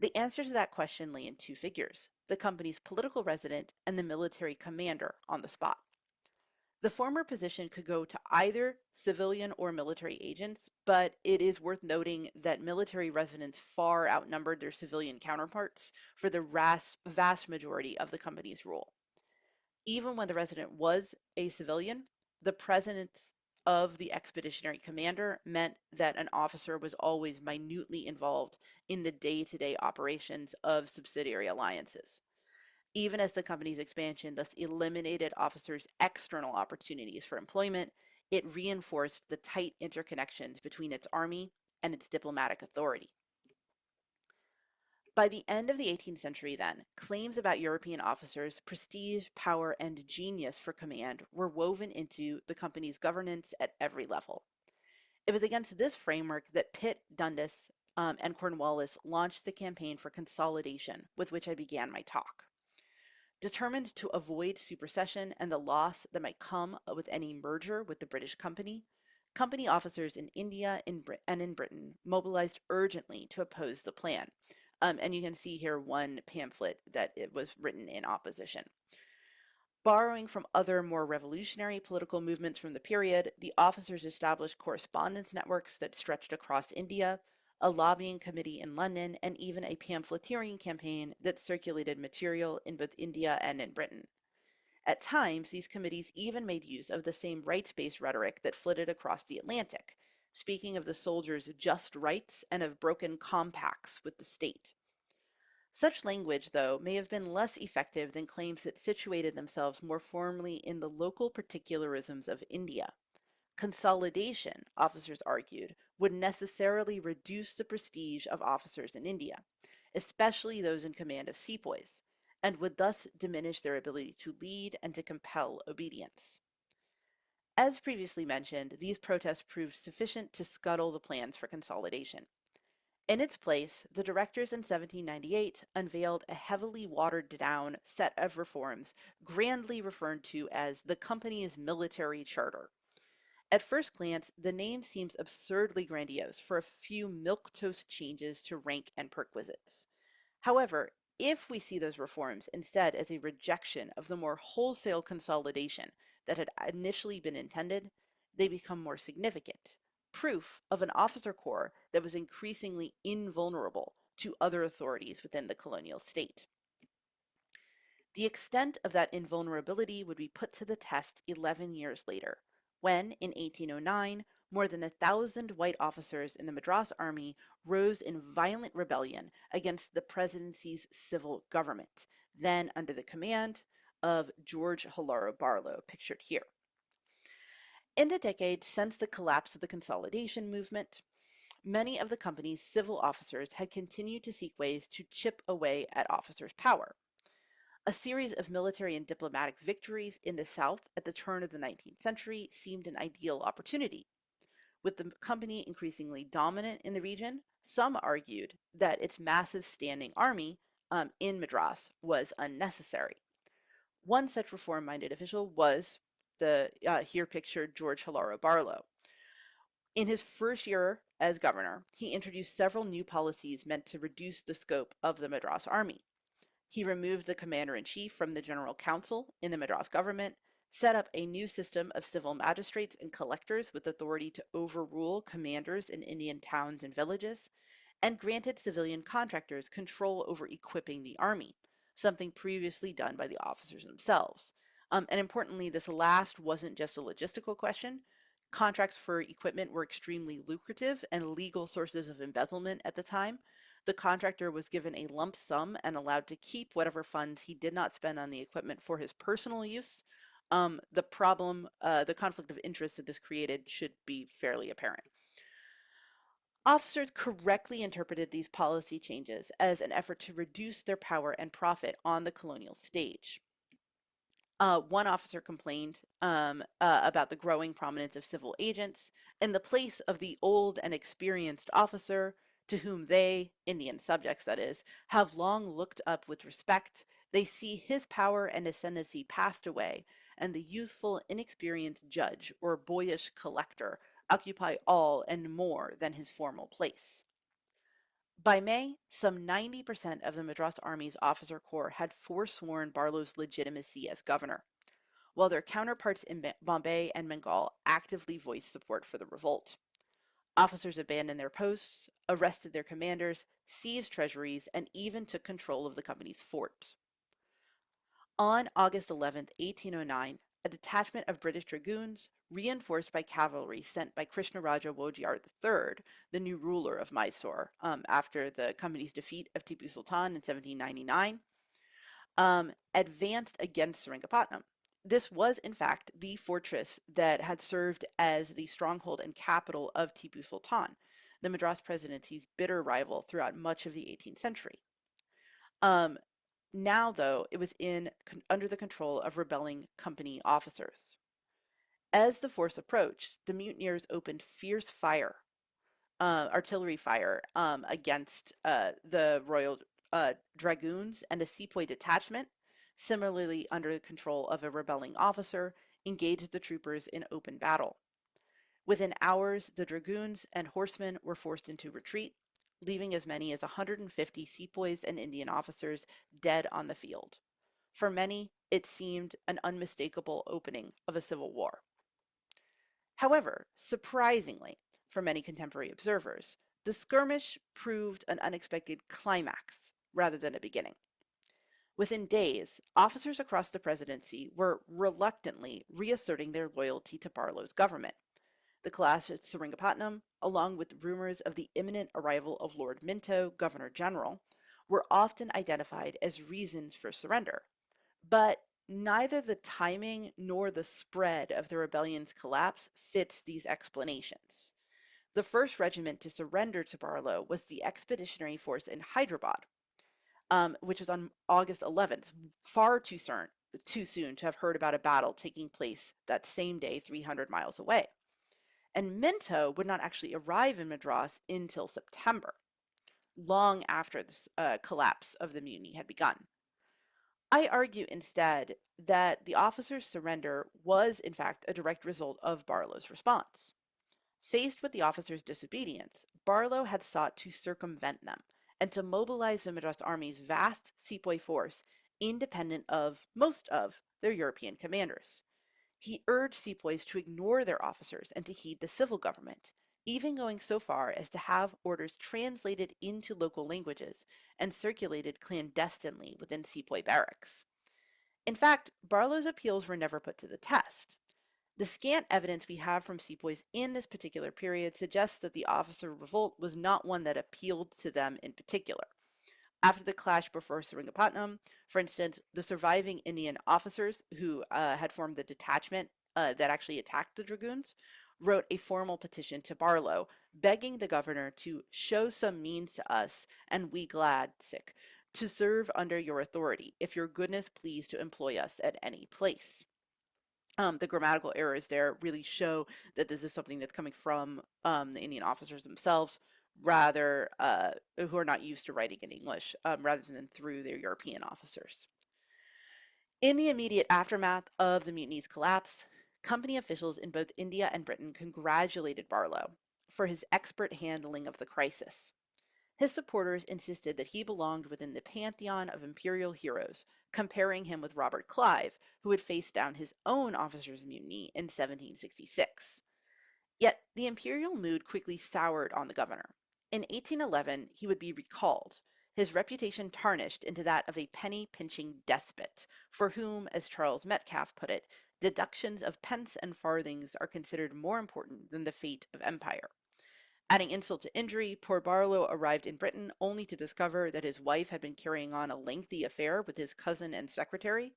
The answer to that question lay in two figures: the company's political resident and the military commander on the spot. The former position could go to either civilian or military agents, but it is worth noting that military residents far outnumbered their civilian counterparts for the vast majority of the company's rule. Even when the resident was a civilian, the presence of the expeditionary commander meant that an officer was always minutely involved in the day-to-day operations of subsidiary alliances. Even as the company's expansion thus eliminated officers' external opportunities for employment, it reinforced the tight interconnections between its army and its diplomatic authority. By the end of the 18th century, then, claims about European officers' prestige, power, and genius for command were woven into the company's governance at every level. It was against this framework that Pitt, Dundas, and Cornwallis launched the campaign for consolidation with which I began my talk. Determined to avoid supersession and the loss that might come with any merger with the British company, company officers in India and in Britain mobilized urgently to oppose the plan. And you can see here one pamphlet that it was written in opposition. Borrowing from other more revolutionary political movements from the period, the officers established correspondence networks that stretched across India, a lobbying committee in London, and even a pamphleteering campaign that circulated material in both India and in Britain. At times, these committees even made use of the same rights-based rhetoric that flitted across the Atlantic, speaking of the soldiers' just rights and of broken compacts with the state. Such language, though, may have been less effective than claims that situated themselves more firmly in the local particularisms of India. Consolidation, officers argued, would necessarily reduce the prestige of officers in India, especially those in command of sepoys, and would thus diminish their ability to lead and to compel obedience. As previously mentioned, these protests proved sufficient to scuttle the plans for consolidation. In its place, the directors in 1798 unveiled a heavily watered-down set of reforms grandly referred to as the company's military charter. At first glance, the name seems absurdly grandiose for a few milquetoast changes to rank and perquisites. However, if we see those reforms instead as a rejection of the more wholesale consolidation that had initially been intended, they become more significant, proof of an officer corps that was increasingly invulnerable to other authorities within the colonial state. The extent of that invulnerability would be put to the test 11 years later, when, in 1809, more than 1,000 white officers in the Madras Army rose in violent rebellion against the presidency's civil government, then under the command of George Halaro Barlow, pictured here. In the decades since the collapse of the consolidation movement, many of the company's civil officers had continued to seek ways to chip away at officers' power. A series of military and diplomatic victories in the South at the turn of the 19th century seemed an ideal opportunity. With the company increasingly dominant in the region, some argued that its massive standing army in Madras was unnecessary. One such reform-minded official was the here pictured George Halaro Barlow. In his first year as governor, he introduced several new policies meant to reduce the scope of the Madras Army. He removed the commander-in-chief from the general council in the Madras government, set up a new system of civil magistrates and collectors with authority to overrule commanders in Indian towns and villages, and granted civilian contractors control over equipping the army, something previously done by the officers themselves. And importantly, this last wasn't just a logistical question. Contracts for equipment were extremely lucrative and legal sources of embezzlement at the time. The contractor was given a lump sum and allowed to keep whatever funds he did not spend on the equipment for his personal use. The conflict of interest that this created should be fairly apparent. Officers correctly interpreted these policy changes as an effort to reduce their power and profit on the colonial stage. One officer complained about the growing prominence of civil agents in the place of the old and experienced officer to whom they, Indian subjects that is, have long looked up with respect. They see his power and ascendancy passed away, and the youthful, inexperienced judge or boyish collector occupy all and more than his formal place. By May, some 90% of the Madras Army's officer corps had forsworn Barlow's legitimacy as governor, while their counterparts in Bombay and Bengal actively voiced support for the revolt. Officers abandoned their posts, arrested their commanders, seized treasuries, and even took control of the company's forts. On August 11, 1809, a detachment of British dragoons, reinforced by cavalry sent by Krishna Raja Wodeyar III, the new ruler of Mysore, after the company's defeat of Tipu Sultan in 1799, advanced against Seringapatam. This was, in fact, the fortress that had served as the stronghold and capital of Tipu Sultan, the Madras presidency's bitter rival throughout much of the 18th century. Now, though, it was under the control of rebelling company officers. As the force approached, the mutineers opened fierce fire, artillery fire, against the Royal Dragoons, and a sepoy detachment, similarly under the control of a rebelling officer, engaged the troopers in open battle. Within hours, the dragoons and horsemen were forced into retreat, leaving as many as 150 sepoys and Indian officers dead on the field. For many, it seemed an unmistakable opening of a civil war. However, surprisingly, for many contemporary observers, the skirmish proved an unexpected climax rather than a beginning. Within days, officers across the presidency were reluctantly reasserting their loyalty to Barlow's government. The clash at Seringapatam, along with rumors of the imminent arrival of Lord Minto, Governor General, were often identified as reasons for surrender. But neither the timing nor the spread of the rebellion's collapse fits these explanations. The first regiment to surrender to Barlow was the Expeditionary Force in Hyderabad, which was on August 11th, far too soon to have heard about a battle taking place that same day 300 miles away. And Minto would not actually arrive in Madras until September, long after the collapse of the mutiny had begun. I argue instead that the officers' surrender was, in fact, a direct result of Barlow's response. Faced with the officers' disobedience, Barlow had sought to circumvent them and to mobilize the Madras Army's vast sepoy force independent of most of their European commanders. He urged sepoys to ignore their officers and to heed the civil government, even going so far as to have orders translated into local languages and circulated clandestinely within sepoy barracks. In fact, Barlow's appeals were never put to the test. The scant evidence we have from sepoys in this particular period suggests that the officer revolt was not one that appealed to them in particular. After the clash before Seringapatam, for instance, the surviving Indian officers who had formed the detachment that actually attacked the dragoons wrote a formal petition to Barlow, begging the governor to show some means to us, and we glad, sick, to serve under your authority, if your goodness please to employ us at any place. The grammatical errors there really show that this is something that's coming from the Indian officers themselves, rather who are not used to writing in English, rather than through their European officers. In the immediate aftermath of the mutiny's collapse, company officials in both India and Britain congratulated Barlow for his expert handling of the crisis. His supporters insisted that he belonged within the pantheon of imperial heroes, comparing him with Robert Clive, who had faced down his own officers' mutiny in 1766. Yet the imperial mood quickly soured on the governor. In 1811, he would be recalled, his reputation tarnished into that of a penny-pinching despot, for whom, as Charles Metcalfe put it, deductions of pence and farthings are considered more important than the fate of empire. Adding insult to injury, poor Barlow arrived in Britain only to discover that his wife had been carrying on a lengthy affair with his cousin and secretary,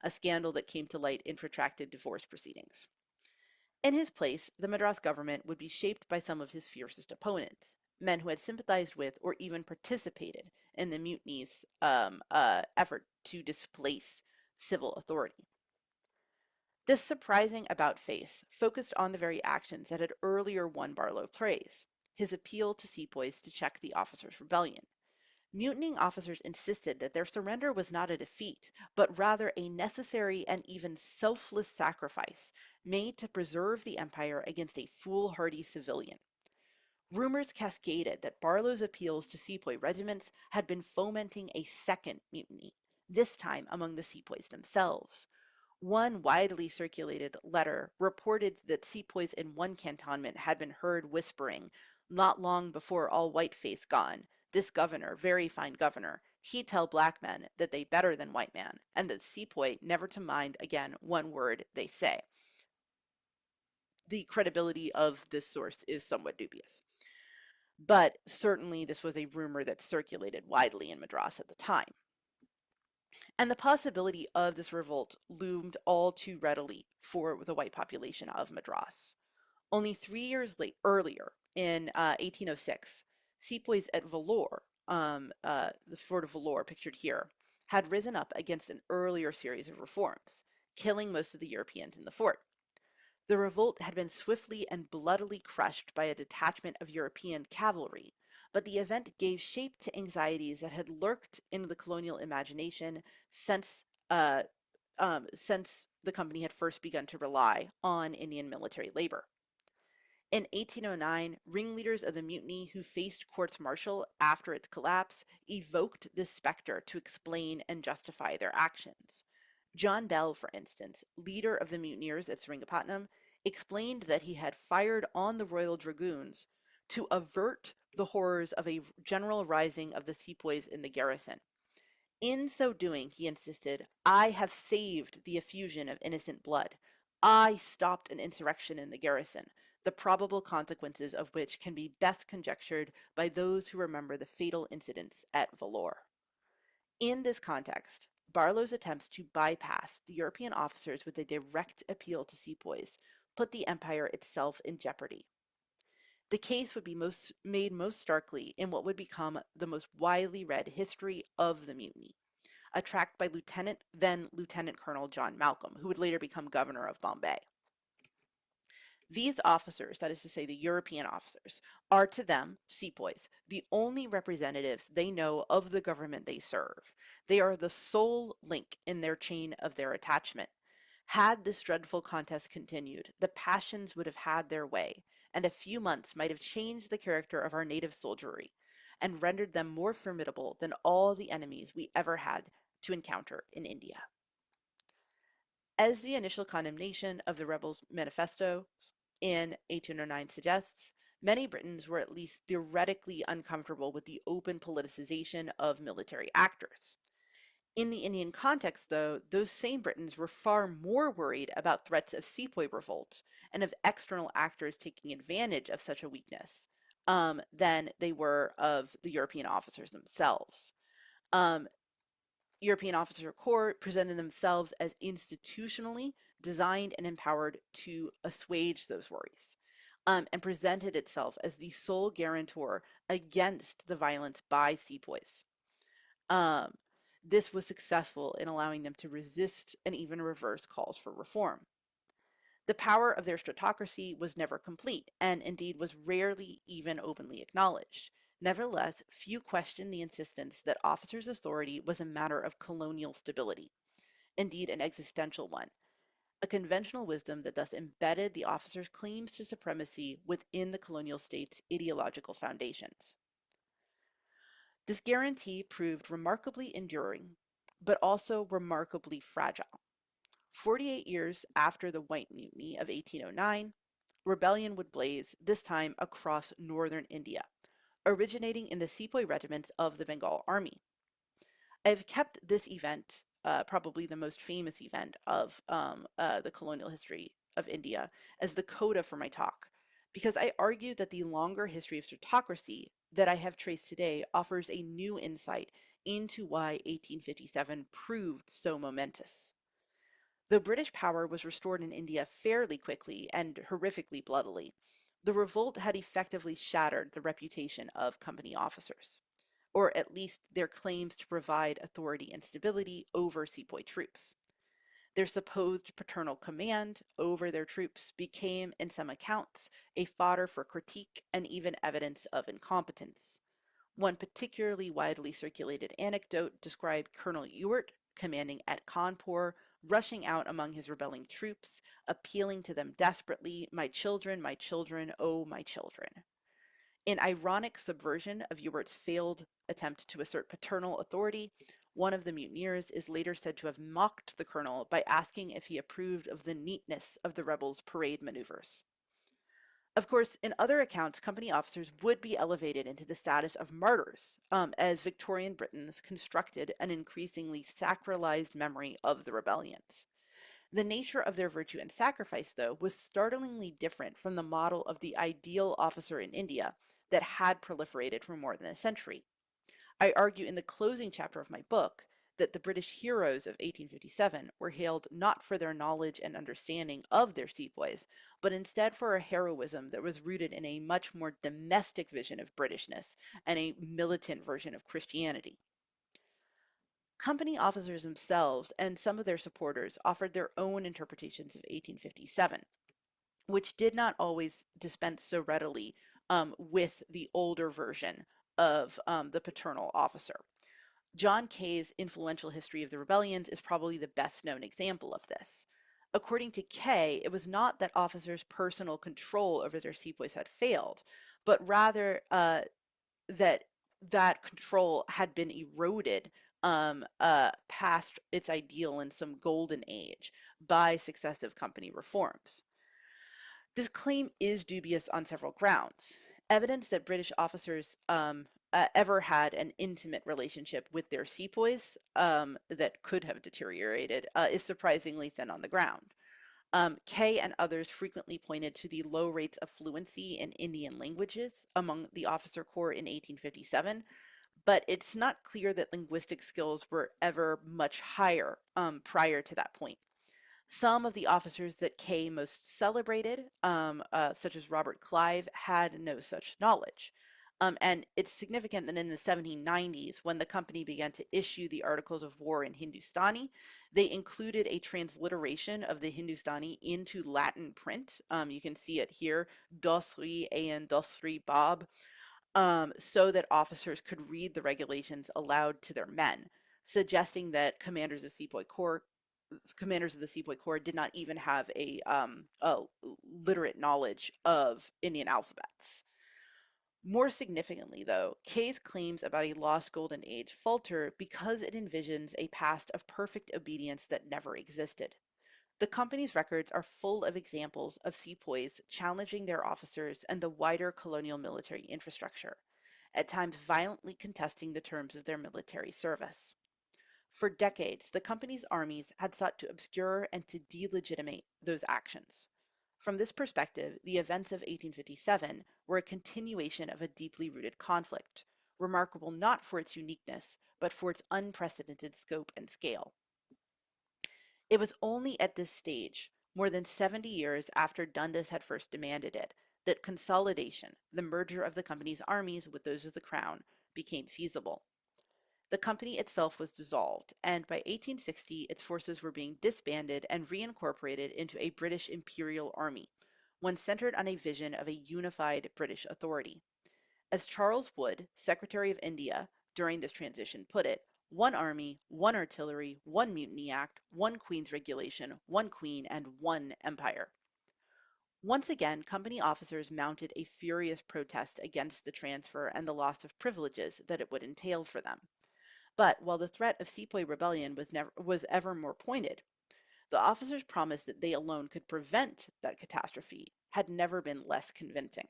a scandal that came to light in protracted divorce proceedings. In his place, the Madras government would be shaped by some of his fiercest opponents, men who had sympathized with or even participated in the mutiny's effort to displace civil authority. This surprising about-face focused on the very actions that had earlier won Barlow praise, his appeal to sepoys to check the officers' rebellion. Mutinying officers insisted that their surrender was not a defeat, but rather a necessary and even selfless sacrifice made to preserve the empire against a foolhardy civilian. Rumors cascaded that Barlow's appeals to sepoy regiments had been fomenting a second mutiny, this time among the sepoys themselves. One widely circulated letter reported that sepoys in one cantonment had been heard whispering, not long before all whiteface gone, this governor, very fine governor, he tell black men that they better than white man, and that sepoy never to mind again one word they say. The credibility of this source is somewhat dubious. But certainly this was a rumor that circulated widely in Madras at the time. And the possibility of this revolt loomed all too readily for the white population of Madras. Only 3 years earlier, in 1806, sepoys at Vellore, the fort of Vellore pictured here, had risen up against an earlier series of reforms, killing most of the Europeans in the fort. The revolt had been swiftly and bloodily crushed by a detachment of European cavalry, but the event gave shape to anxieties that had lurked in the colonial imagination since the company had first begun to rely on Indian military labor. In 1809, ringleaders of the mutiny who faced courts-martial after its collapse evoked this specter to explain and justify their actions. John Bell, for instance, leader of the mutineers at Seringapatam, explained that he had fired on the Royal Dragoons to avert the horrors of a general rising of the sepoys in the garrison. In so doing, he insisted, I have saved the effusion of innocent blood. I stopped an insurrection in the garrison, the probable consequences of which can be best conjectured by those who remember the fatal incidents at Vellore. In this context, Barlow's attempts to bypass the European officers with a direct appeal to sepoys put the empire itself in jeopardy. The case would be made most starkly in what would become the most widely read history of the mutiny, a tract by then Lieutenant Colonel John Malcolm, who would later become governor of Bombay. These officers, that is to say the European officers, are to them, sepoys, the only representatives they know of the government they serve. They are the sole link in their chain of their attachment. Had this dreadful contest continued, the passions would have had their way, and a few months might have changed the character of our native soldiery, and rendered them more formidable than all the enemies we ever had to encounter in India. As the initial condemnation of the rebels' manifesto in 1809 suggests, many Britons were at least theoretically uncomfortable with the open politicization of military actors. In the Indian context, though, those same Britons were far more worried about threats of sepoy revolt and of external actors taking advantage of such a weakness than they were of the European officers themselves. Um, European officer corps presented themselves as institutionally designed and empowered to assuage those worries, and presented itself as the sole guarantor against the violence by sepoys. Um, this was successful in allowing them to resist and even reverse calls for reform. The power of their stratocracy was never complete, and indeed was rarely even openly acknowledged. Nevertheless, few questioned the insistence that officers' authority was a matter of colonial stability, indeed an existential one, a conventional wisdom that thus embedded the officers' claims to supremacy within the colonial state's ideological foundations. This guarantee proved remarkably enduring, but also remarkably fragile. 48 years after the White Mutiny of 1809, rebellion would blaze, this time across northern India, originating in the sepoy regiments of the Bengal army. I've kept this event, probably the most famous event of the colonial history of India, as the coda for my talk, because I argue that the longer history of stratocracy that I have traced today offers a new insight into why 1857 proved so momentous. Though British power was restored in India fairly quickly and horrifically bloodily, the revolt had effectively shattered the reputation of company officers, or at least their claims to provide authority and stability over sepoy troops. Their supposed paternal command over their troops became, in some accounts, a fodder for critique and even evidence of incompetence. One particularly widely circulated anecdote described Colonel Ewart, commanding at Cawnpore, rushing out among his rebelling troops, appealing to them desperately, my children, oh, my children." In ironic subversion of Ewart's failed attempt to assert paternal authority, one of the mutineers is later said to have mocked the colonel by asking if he approved of the neatness of the rebels' parade maneuvers. Of course, in other accounts, company officers would be elevated into the status of martyrs, as Victorian Britons constructed an increasingly sacralized memory of the rebellions. The nature of their virtue and sacrifice, though, was startlingly different from the model of the ideal officer in India that had proliferated for more than a century. I argue in the closing chapter of my book that the British heroes of 1857 were hailed not for their knowledge and understanding of their sepoys, but instead for a heroism that was rooted in a much more domestic vision of Britishness and a militant version of Christianity. Company officers themselves and some of their supporters offered their own interpretations of 1857, which did not always dispense so readily with the older version of the paternal officer. John Kay's influential History of the Rebellions is probably the best known example of this. According to Kay, it was not that officers' personal control over their sepoys had failed, but rather that that control had been eroded past its ideal in some golden age by successive company reforms. This claim is dubious on several grounds. Evidence that British officers ever had an intimate relationship with their sepoys that could have deteriorated is surprisingly thin on the ground. Kay and others frequently pointed to the low rates of fluency in Indian languages among the officer corps in 1857, but it's not clear that linguistic skills were ever much higher prior to that point. Some of the officers that Kay most celebrated, such as Robert Clive, had no such knowledge. And it's significant that in the 1790s, when the company began to issue the Articles of War in Hindustani, they included a transliteration of the Hindustani into Latin print. You can see it here, Dosri and Dosri Bab, so that officers could read the regulations aloud to their men, suggesting that commanders of the Sepoy Corps did not even have a literate knowledge of Indian alphabets. More significantly, though, Kay's claims about a lost golden age falter because it envisions a past of perfect obedience that never existed. The company's records are full of examples of sepoys challenging their officers and the wider colonial military infrastructure, at times violently contesting the terms of their military service. For decades, the company's armies had sought to obscure and to delegitimate those actions. From this perspective, the events of 1857 were a continuation of a deeply rooted conflict, remarkable not for its uniqueness, but for its unprecedented scope and scale. It was only at this stage, more than 70 years after Dundas had first demanded it, that consolidation, the merger of the company's armies with those of the crown, became feasible. The company itself was dissolved, and by 1860 its forces were being disbanded and reincorporated into a British imperial army, one centered on a vision of a unified British authority. As Charles Wood, Secretary of India, during this transition put it, one army, one artillery, one mutiny act, one Queen's regulation, one Queen, and one empire. Once again, company officers mounted a furious protest against the transfer and the loss of privileges that it would entail for them. But while the threat of sepoy rebellion was ever more pointed, the officers' promise that they alone could prevent that catastrophe had never been less convincing.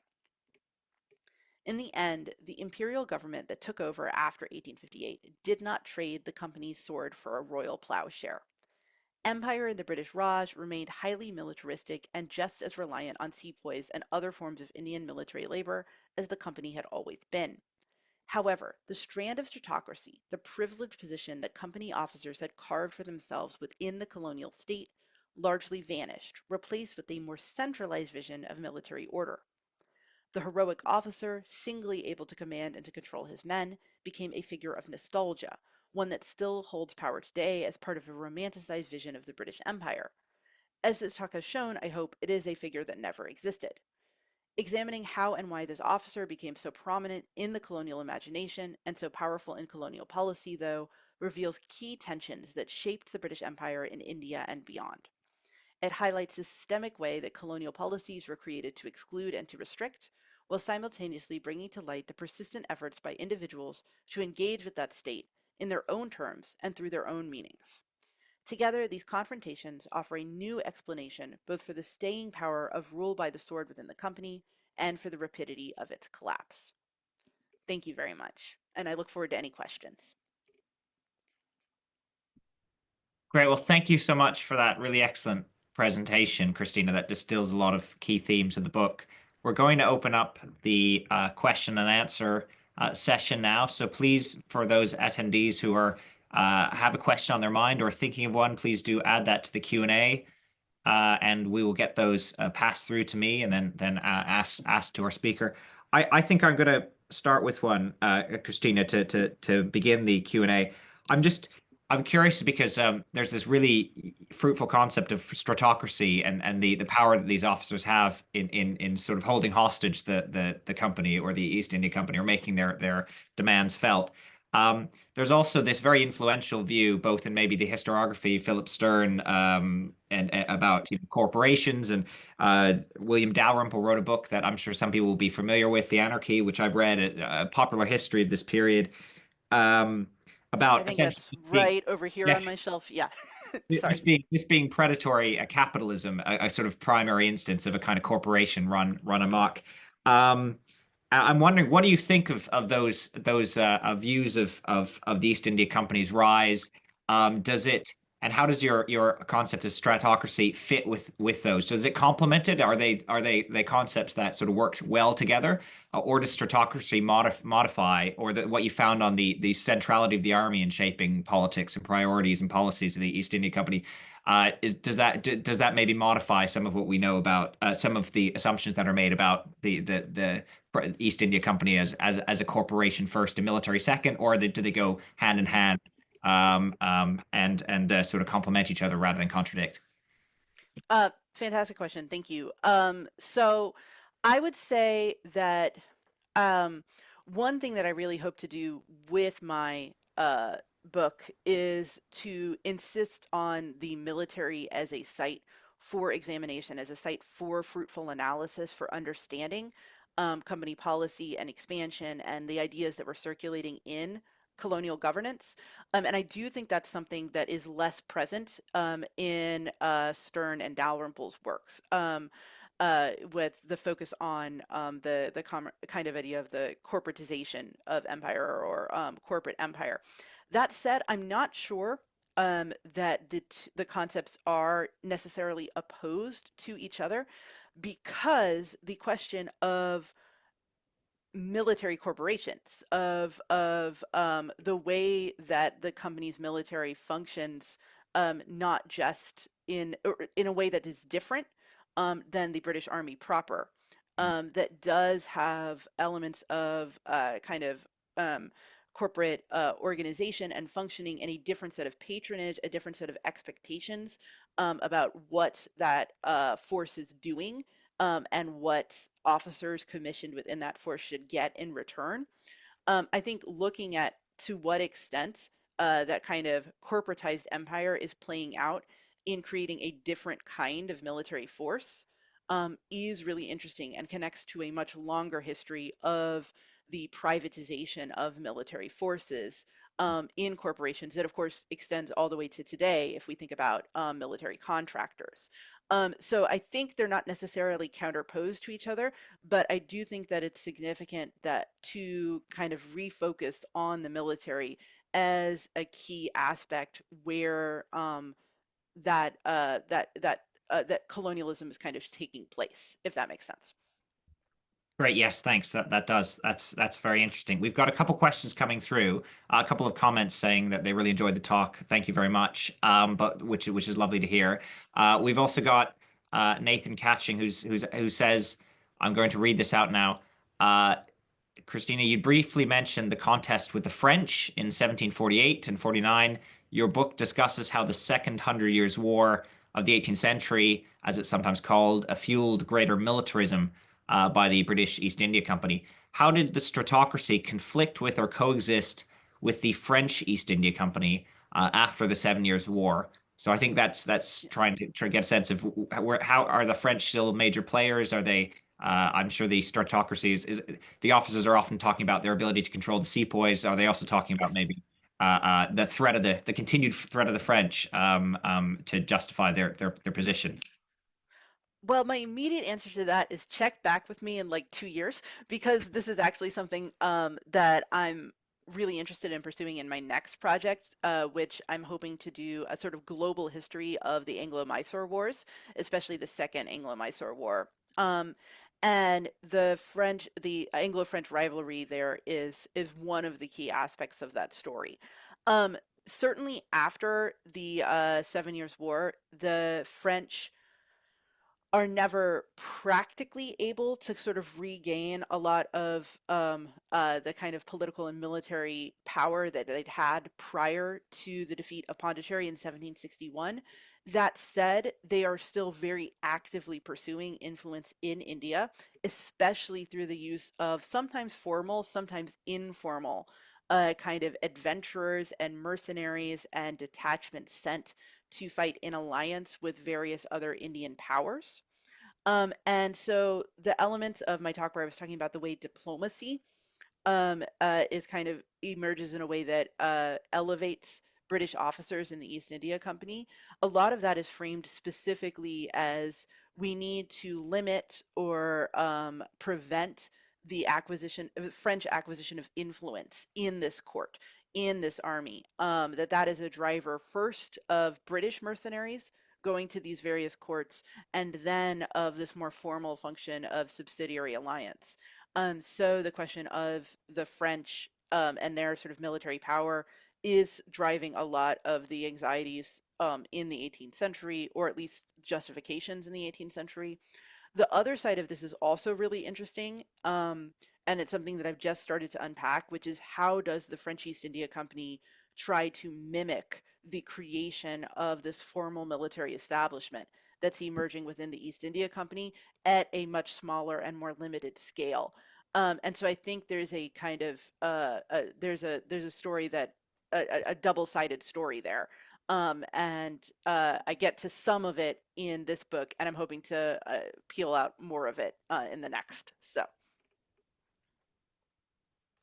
In the end, the imperial government that took over after 1858 did not trade the company's sword for a royal plowshare. Empire and the British Raj remained highly militaristic and just as reliant on sepoys and other forms of Indian military labor as the company had always been. However, the strand of stratocracy, the privileged position that company officers had carved for themselves within the colonial state, largely vanished, replaced with a more centralized vision of military order. The heroic officer, singly able to command and to control his men, became a figure of nostalgia, one that still holds power today as part of a romanticized vision of the British Empire. As this talk has shown, I hope it is a figure that never existed. Examining how and why this officer became so prominent in the colonial imagination and so powerful in colonial policy, though, reveals key tensions that shaped the British Empire in India and beyond. It highlights the systemic way that colonial policies were created to exclude and to restrict, while simultaneously bringing to light the persistent efforts by individuals to engage with that state in their own terms and through their own meanings. Together, these confrontations offer a new explanation both for the staying power of rule by the sword within the company and for the rapidity of its collapse. Thank you very much, and I look forward to any questions. Great. Well, thank you so much for that really excellent presentation, Christina, that distills a lot of key themes of the book. We're going to open up the question and answer session now. So please, for those attendees who are have a question on their mind or thinking of one, please do add that to the Q&A, and we will get those passed through to me and then asked to our speaker. I think I'm going to start with one, Christina, to begin the Q&A. I'm curious because there's this really fruitful concept of stratocracy and the power that these officers have in sort of holding hostage the company or the East India Company or making their demands felt. There's also this very influential view, both in maybe the historiography, Philip Stern, and about corporations. And William Dalrymple wrote a book that I'm sure some people will be familiar with, The Anarchy, which I've read, a popular history of this period, um, I about think essentially that's being, right over here yeah, on my shelf. Yeah, sorry. this being predatory capitalism, a sort of primary instance of a kind of corporation run amok. Um, I'm wondering, what do you think of those views of the East India Company's rise? Does it and how does your concept of stratocracy fit with those? Does it complement it? Are they concepts that sort of work well together, or does stratocracy modify, or what you found on the centrality of the army in shaping politics and priorities and policies of the East India Company? Does that maybe modify some of what we know about some of the assumptions that are made about the East India Company as a corporation first and military second, or do they go hand in hand and sort of complement each other rather than contradict? Fantastic question. Thank you. So I would say that um, one thing that I really hope to do with my book is to insist on the military as a site for examination, as a site for fruitful analysis, for understanding. company policy and expansion and the ideas that were circulating in colonial governance. And I do think that's something that is less present in Stern and Dalrymple's works. With the focus on kind of idea of the corporatization of empire or corporate empire. That said, I'm not sure that the concepts are necessarily opposed to each other because the question of military corporations of the way that the company's military functions not just in a way that is different than the British Army proper that does have elements of kind of corporate organization and functioning and a different set of patronage, a different set of expectations about what that force is doing and what officers commissioned within that force should get in return. I think looking at to what extent that kind of corporatized empire is playing out in creating a different kind of military force is really interesting and connects to a much longer history of the privatization of military forces in corporations that, of course, extends all the way to today if we think about military contractors. So I think they're not necessarily counterposed to each other, but I do think that it's significant that to kind of refocus on the military as a key aspect where that colonialism is kind of taking place, if that makes sense. Great. Yes, thanks. That does. That's very interesting. We've got a couple questions coming through. A couple of comments saying that they really enjoyed the talk. Thank you very much. But which is lovely to hear. We've also got Nathan Catching who says, I'm going to read this out now. Christina, you briefly mentioned the contest with the French in 1748 and 49. Your book discusses how the Second Hundred Years' War of the 18th century, as it's sometimes called, fueled greater militarism by the British East India Company. How did the stratocracy conflict with or coexist with the French East India Company after the Seven Years' War? So I think that's trying to get a sense of how are the French still major players? Are they? I'm sure the stratocracy is the officers are often talking about their ability to control the sepoys. Are they also talking about Yes. maybe the threat of the continued threat of the French to justify their position? Well, my immediate answer to that is check back with me in like 2 years because this is actually something that I'm really interested in pursuing in my next project, which I'm hoping to do a sort of global history of the Anglo-Mysore Wars, especially the Second Anglo-Mysore War. And the Anglo-French rivalry there is one of the key aspects of that story. Um, Certainly after the Seven Years' War, the French are never practically able to sort of regain a lot of the kind of political and military power that they'd had prior to the defeat of Pondicherry in 1761. That said, they are still very actively pursuing influence in India, especially through the use of sometimes formal, sometimes informal kind of adventurers and mercenaries and detachments sent to fight in alliance with various other Indian powers. And so the elements of my talk where I was talking about the way diplomacy is kind of emerges in a way that elevates British officers in the East India Company. A lot of that is framed specifically as we need to limit or prevent the French acquisition of influence in this court, in this army. That is a driver first of British mercenaries going to these various courts, and then of this more formal function of subsidiary alliance. So the question of the French and their sort of military power is driving a lot of the anxieties in the 18th century, or at least justifications in the 18th century. The other side of this is also really interesting, and it's something that I've just started to unpack, which is how does the French East India Company try to mimic the creation of this formal military establishment that's emerging within the East India Company at a much smaller and more limited scale. And so I think there's a kind of there's a story that a double-sided story there. And I get to some of it in this book, and I'm hoping to peel out more of it in the next. So.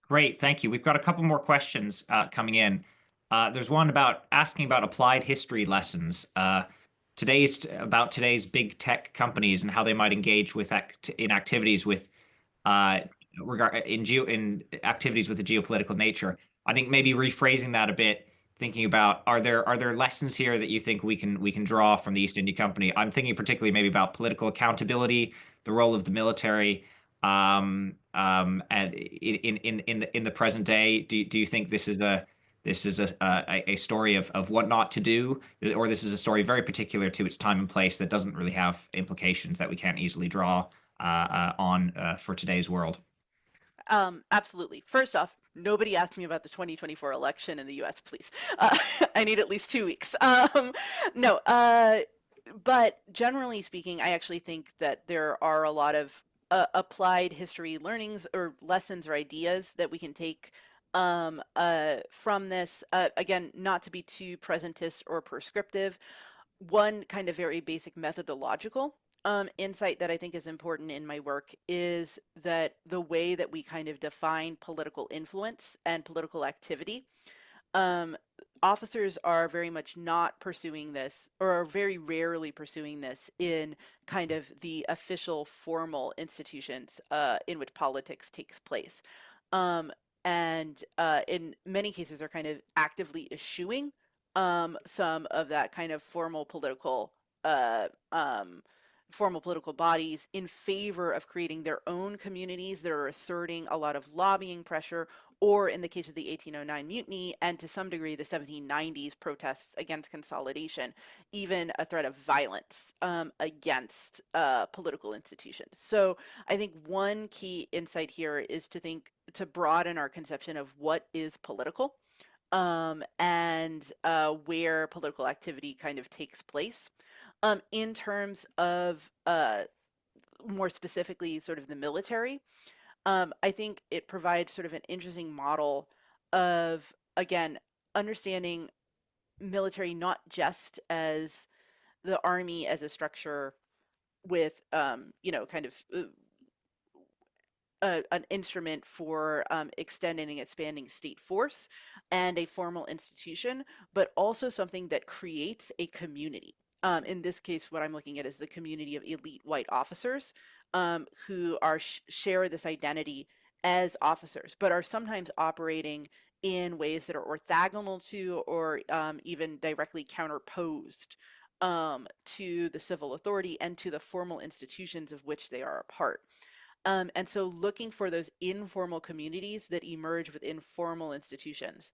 Great, thank you. We've got a couple more questions coming in. There's one about asking about applied history lessons. Today's big tech companies and how they might engage with in activities with uh, in activities with a geopolitical nature. I think maybe rephrasing that a bit, thinking about are there lessons here that you think we can draw from the East India Company? I'm thinking particularly maybe about political accountability, the role of the military, and in the present day. Do you think this is a story of what not to do, or this is a story very particular to its time and place that doesn't really have implications that we can't easily draw on for today's world? Absolutely. First off, nobody asked me about the 2024 election in the US, please. I need at least 2 weeks. No, but generally speaking, I actually think that there are a lot of applied history learnings or lessons or ideas that we can take from this. Again, not to be too presentist or prescriptive, one kind of very basic methodological insight that I think is important in my work is that the way that we kind of define political influence and political activity, um, officers are very much not pursuing this, or are very rarely pursuing this in kind of the official formal institutions in which politics takes place. Um, and in many cases are kind of actively eschewing some of that kind of uh, um, formal political bodies in favor of creating their own communities that are asserting a lot of lobbying pressure, or in the case of the 1809 mutiny, and to some degree the 1790s protests against consolidation, even a threat of violence against political institutions. So I think one key insight here is to broaden our conception of what is political, and where political activity kind of takes place. In terms of more specifically sort of the military, I think it provides sort of an interesting model of, again, understanding military not just as the army as a structure with, kind of an instrument for extending and expanding state force and a formal institution, but also something that creates a community. In this case, what I'm looking at is the community of elite white officers who are share this identity as officers, but are sometimes operating in ways that are orthogonal to, or even directly counterposed to the civil authority and to the formal institutions of which they are a part. And so looking for those informal communities that emerge with informal institutions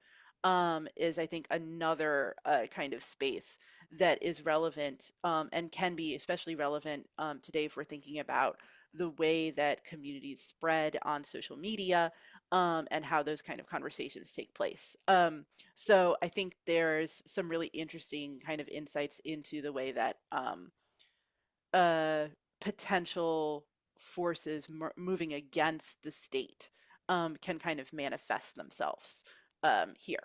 is, I think, another kind of space that is relevant and can be especially relevant today if we're thinking about the way that communities spread on social media and how those kind of conversations take place. So I think there's some really interesting kind of insights into the way that uh, potential forces moving against the state can kind of manifest themselves here.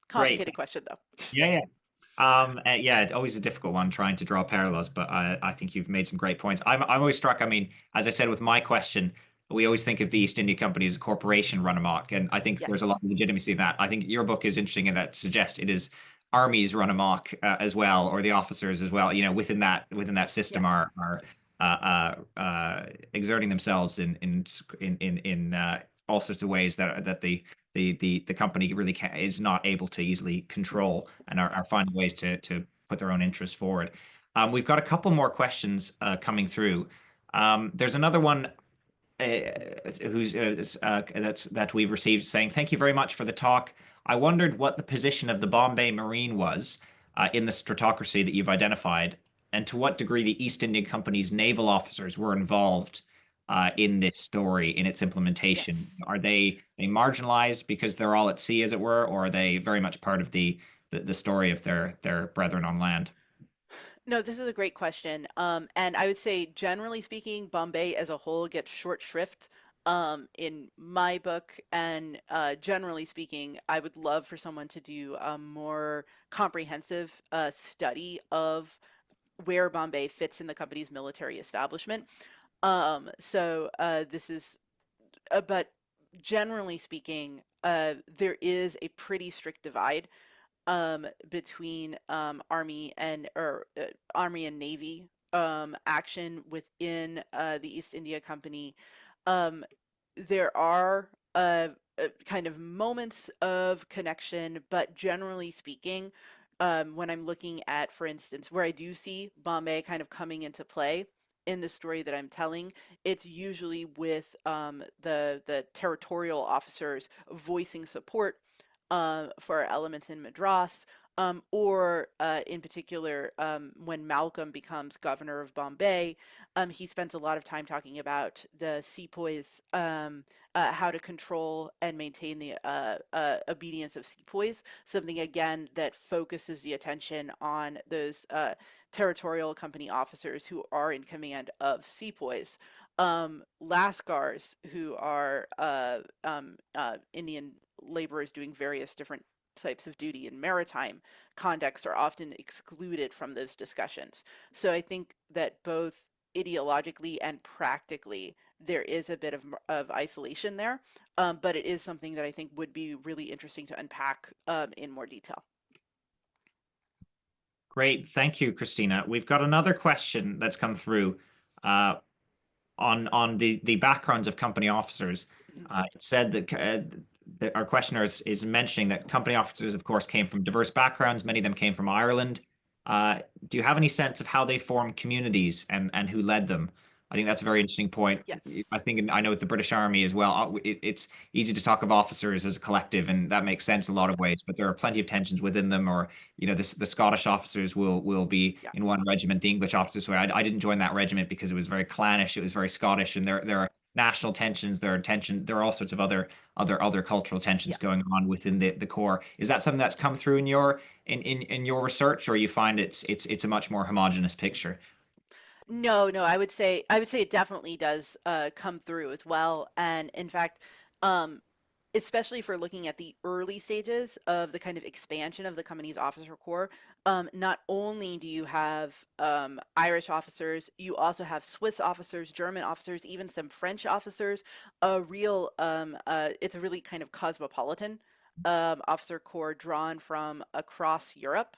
Great. Complicated question though. Yeah, yeah. Yeah, it's always a difficult one trying to draw parallels, but I think you've made some great points. I'm always struck. I mean, as I said with my question, we always think of the East India Company as a corporation run amok, and I think there's a lot Yes. of legitimacy in that. I think your book is interesting in that suggests it is armies run amok as well, or the officers as well. Within that Yeah. system are exerting themselves in all sorts of ways that the company really is not able to easily control and Yeah. are finding ways to put their own interests forward. We've got a couple more questions coming through. There's another one who's that we've received saying, "Thank you very much for the talk. I wondered what the position of the Bombay Marine was in the stratocracy that you've identified, and to what degree the East India Company's naval officers were involved in this story, in its implementation. Yes. Are they marginalized because they're all at sea, as it were, or are they very much part of the story of their brethren on land?" No, this is a great question. And I would say, generally speaking, Bombay as a whole gets short shrift in my book. And generally speaking, I would love for someone to do a more comprehensive study of where Bombay fits in the company's military establishment. So this is, but generally speaking, there is a pretty strict divide between army and navy action within the East India Company. Um, there are kind of moments of connection, but generally speaking, when I'm looking at, for instance, where I do see Bombay kind of coming into play in the story that I'm telling, it's usually with the territorial officers voicing support for elements in Madras, or in particular, when Malcolm becomes governor of Bombay, he spends a lot of time talking about the sepoys, how to control and maintain the obedience of sepoys, something again that focuses the attention on those territorial company officers who are in command of sepoys. Lascars, who are Indian laborers doing various different types of duty in maritime context, are often excluded from those discussions. So I think that both ideologically and practically there is a bit of isolation there, but it is something that I think would be really interesting to unpack in more detail. Great. Thank you, Christina. We've got another question that's come through uh, on the backgrounds of company officers. Mhm. It said that our questioner is mentioning that company officers, of course, came from diverse backgrounds. Many of them came from Ireland. Do you have any sense of how they formed communities and who led them? I think that's a very interesting point. I Yes. think I know with the British Army as well, it's easy to talk of officers as a collective, and that makes sense in a lot of ways. But there are plenty of tensions within them, or the Scottish officers will be Yeah. in one regiment, the English officers. Where I didn't join that regiment because it was very clannish, it was very Scottish, and there are national tensions, there are all sorts of other cultural tensions Yeah. going on within the core. Is that something that's come through in your research, or you find it's a much more homogenous picture? No, no, I would say it definitely does come through as well. And in fact, um, especially for looking at the early stages of the kind of expansion of the company's officer corps, not only do you have Irish officers, you also have Swiss officers, German officers, even some French officers. It's a really kind of cosmopolitan officer corps drawn from across Europe.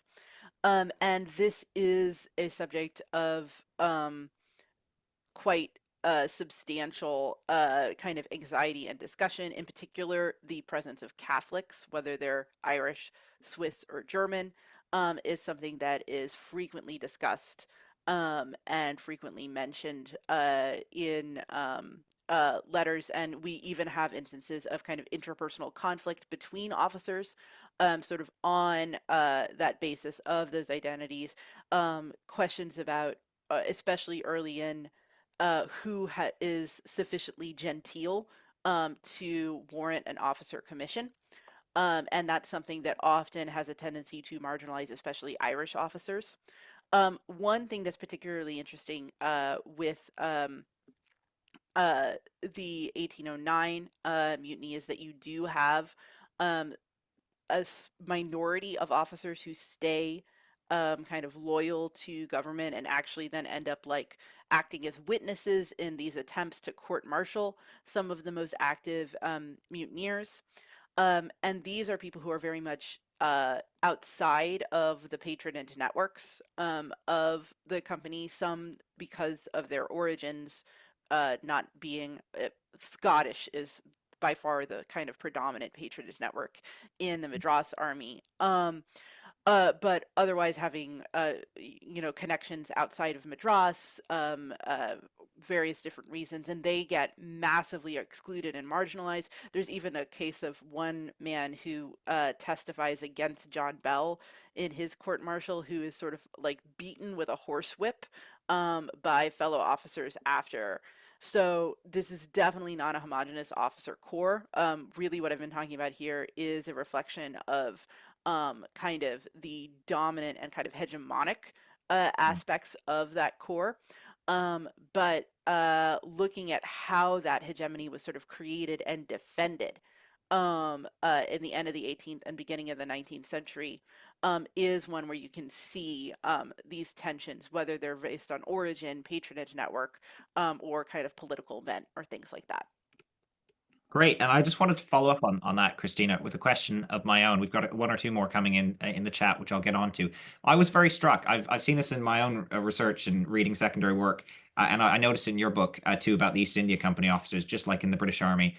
And this is a subject of quite substantial kind of anxiety and discussion, in particular, the presence of Catholics, whether they're Irish, Swiss, or German, is something that is frequently discussed and frequently mentioned in letters. And we even have instances of kind of interpersonal conflict between officers, sort of on that basis of those identities. Questions about, especially early in, is sufficiently genteel to warrant an officer commission. And that's something that often has a tendency to marginalize, especially Irish officers. One thing that's particularly interesting with uh, the 1809 mutiny is that you do have um, minority of officers who stay kind of loyal to government and actually then end up like acting as witnesses in these attempts to court martial some of the most active mutineers. And these are people who are very much outside of the patronage networks of the company, some because of their origins, not being Scottish is by far the kind of predominant patronage network in the Madras army. But otherwise having connections outside of Madras, various different reasons, and they get massively excluded and marginalized. There's even a case of one man who testifies against John Bell in his court martial, who is sort of like beaten with a horsewhip by fellow officers after. So this is definitely not a homogenous officer corps. Really, what I've been talking about here is a reflection of kind of the dominant and kind of hegemonic aspects of that core. But looking at how that hegemony was sort of created and defended in the end of the 18th and beginning of the 19th century is one where you can see these tensions, whether they're based on origin, patronage network, or kind of political bent or things like that. Great. And I just wanted to follow up on that, Christina, with a question of my own. We've got one or two more coming in the chat, which I'll get onto. I was very struck. I've seen this in my own research and reading secondary work, and I noticed in your book too about the East India Company officers, just like in the British Army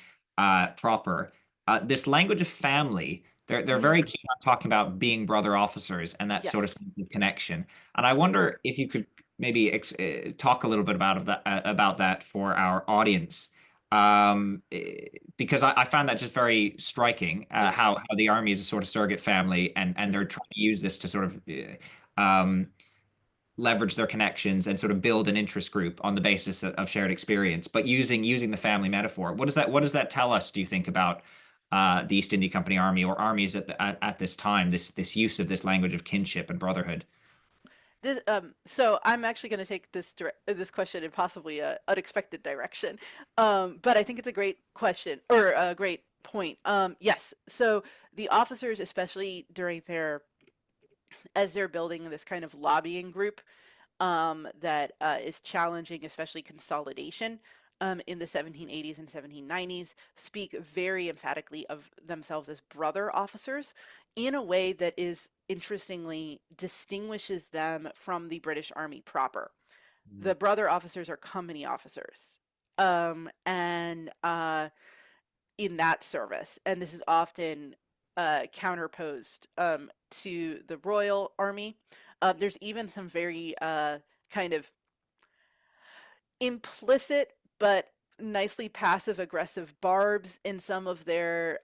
proper. This language of family, they're very Mm, keen on talking about being brother officers and that sort of yes. sense of connection. And I wonder if you could maybe talk a little bit about that for our audience. Because I found that just very striking, Yeah. how the army is a sort of surrogate family, and they're Mhm. trying to use this to sort of um, leverage their connections and sort of build an interest group on the basis of shared experience, but using the family metaphor. What does that tell us, do you think, about the East India Company Army or armies at this time, this use of this language of kinship and brotherhood? So I'm actually going to take this question in possibly a unexpected direction, but I think it's a great question or a great point. Yes, so the officers, especially during as they're building this kind of lobbying group, that is challenging, especially consolidation. In the 1780s and 1790s, speak very emphatically of themselves as brother officers in a way that is interestingly distinguishes them from the British Army proper. The brother officers are company officers. And in that service, and this is often counterposed to the Royal Army. There's even some very kind of implicit but nicely passive aggressive barbs in some of their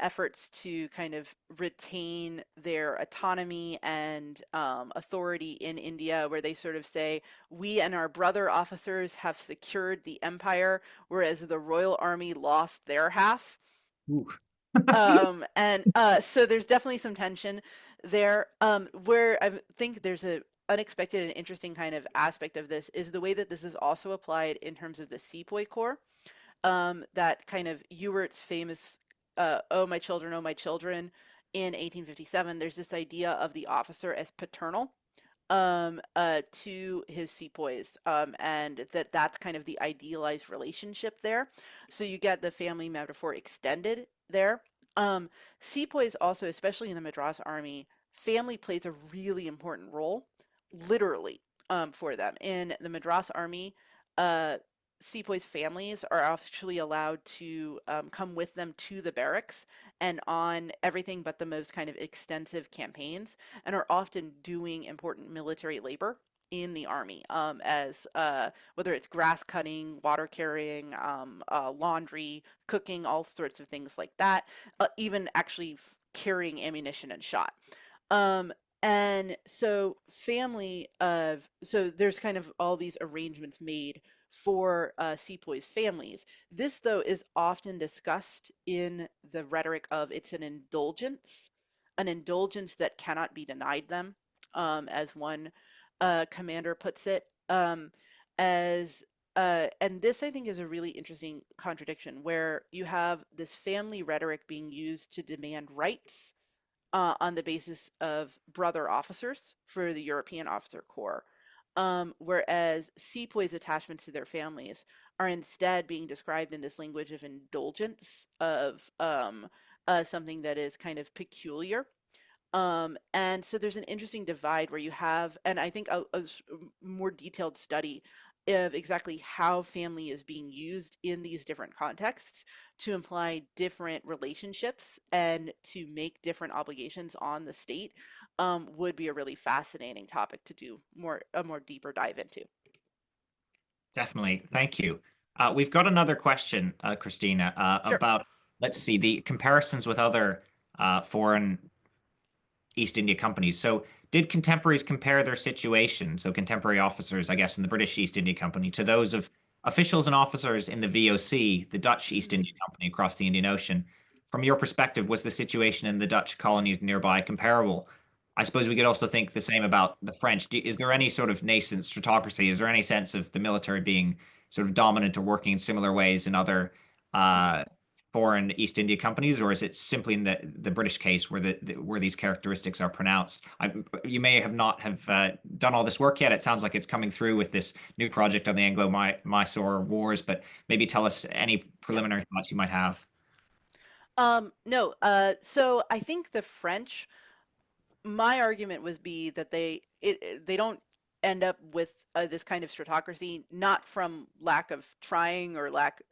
efforts to kind of retain their autonomy and authority in India, where they sort of say, we and our brother officers have secured the empire, whereas the Royal Army lost their half. Ooh. And so there's definitely some tension there. Where I think there's a unexpected and interesting kind of aspect of this is the way that this is also applied in terms of the sepoy corps. That kind of Ewert's famous oh my children" in 1857. There's this idea of the officer as paternal to his sepoys, and that's kind of the idealized relationship there. So you get the family metaphor extended there. Um, Sepoys also, especially in the Madras Army, family plays a really important role, literally, for them. In the Madras Army, uh, Sepoys' families are actually allowed to come with them to the barracks and on everything but the most kind of extensive campaigns, and are often doing important military labor in the army, as whether it's grass cutting, water carrying, laundry, cooking, all sorts of things like that, even actually carrying ammunition and shot. Um, and so so there's kind of all these arrangements made for sepoys' families. This, though, is often discussed in the rhetoric of it's an indulgence that cannot be denied them, as one commander puts it. As And this, I think, is a really interesting contradiction where you have this family rhetoric being used to demand rights on the basis of brother officers for the European officer corps. Whereas sepoys' attachments to their families are instead being described in this language of indulgence, of something that is kind of peculiar. And so there's an interesting divide where you have, and I think more detailed study of exactly how family is being used in these different contexts to imply different relationships and to make different obligations on the state, would be a really fascinating topic to do a more deeper dive into. Definitely. Thank you. We've got another question, Christina, Sure. about, let's see, the comparisons with other foreign East India companies. So, did contemporaries compare their situation, so contemporary officers, I guess, in the British East India Company, to those of officials and officers in the VOC, the Dutch East Mhm. India Company across the Indian Ocean? From your perspective, was the situation in the Dutch colonies nearby comparable? I suppose we could also think the same about the French. Is there any sort of nascent stratocracy? Is there any sense of the military being sort of dominant or working in similar ways in other Mm. uh, foreign East India companies, or is it simply in the British case where where these characteristics are pronounced? You may have not have done all this work yet. It sounds like it's coming through with this new project on the Anglo-Mysore Wars, but maybe tell us any Yep. preliminary thoughts you might have. No, so I think the French, my argument would be that they don't end up with this kind of stratocracy, not from lack of trying or lack,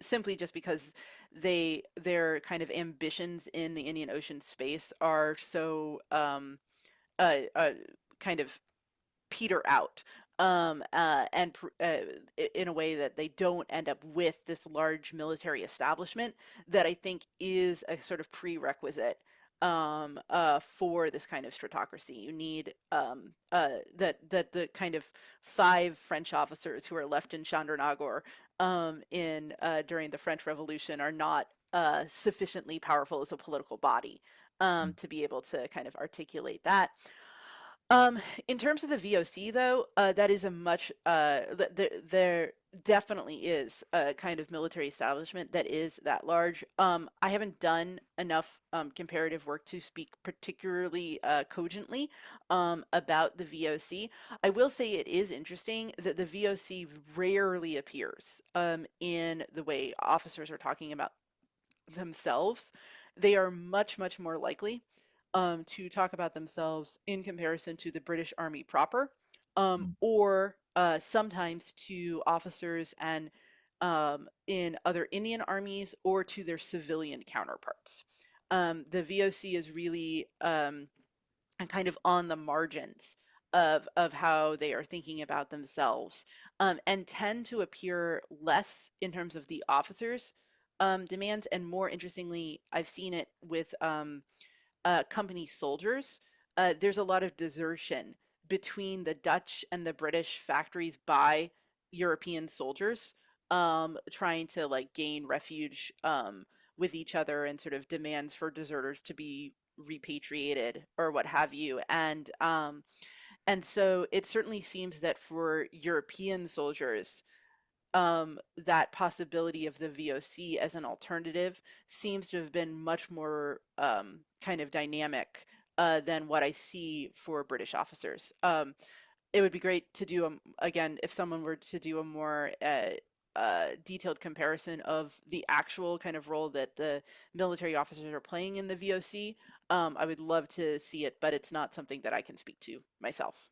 simply just because their kind of ambitions in the Indian Ocean space are so uh, uh, kind of peter out, and in a way that they don't end up with this large military establishment that I think is a sort of prerequisite for this kind of stratocracy. You need that the kind of five French officers who are left in Chandranagore in during the French Revolution are not sufficiently powerful as a political body to be able to kind of articulate that. Um, in terms of the VOC though, that is a much there definitely is a kind of military establishment that is that large. I haven't done enough comparative work to speak particularly cogently about the VOC. I will say it is interesting that the VOC rarely appears in the way officers are talking about themselves. They are much, much more likely to talk about themselves in comparison to the British Army proper, or sometimes to officers and in other Indian armies or to their civilian counterparts. The VOC is really kind of on the margins of how they are thinking about themselves, and tend to appear less in terms of the officers' demands, and more interestingly, I've seen it with company soldiers. There's a lot of desertion between the Dutch and the British factories by European soldiers, trying to like gain refuge with each other, and sort of demands for deserters to be repatriated or what have you. And so it certainly seems that for European soldiers, that possibility of the VOC as an alternative seems to have been much more kind of dynamic than what I see for British officers. It would be great to do again if someone were to do a more detailed comparison of the actual kind of role that the military officers are playing in the VOC. I would love to see it, but it's not something that I can speak to myself.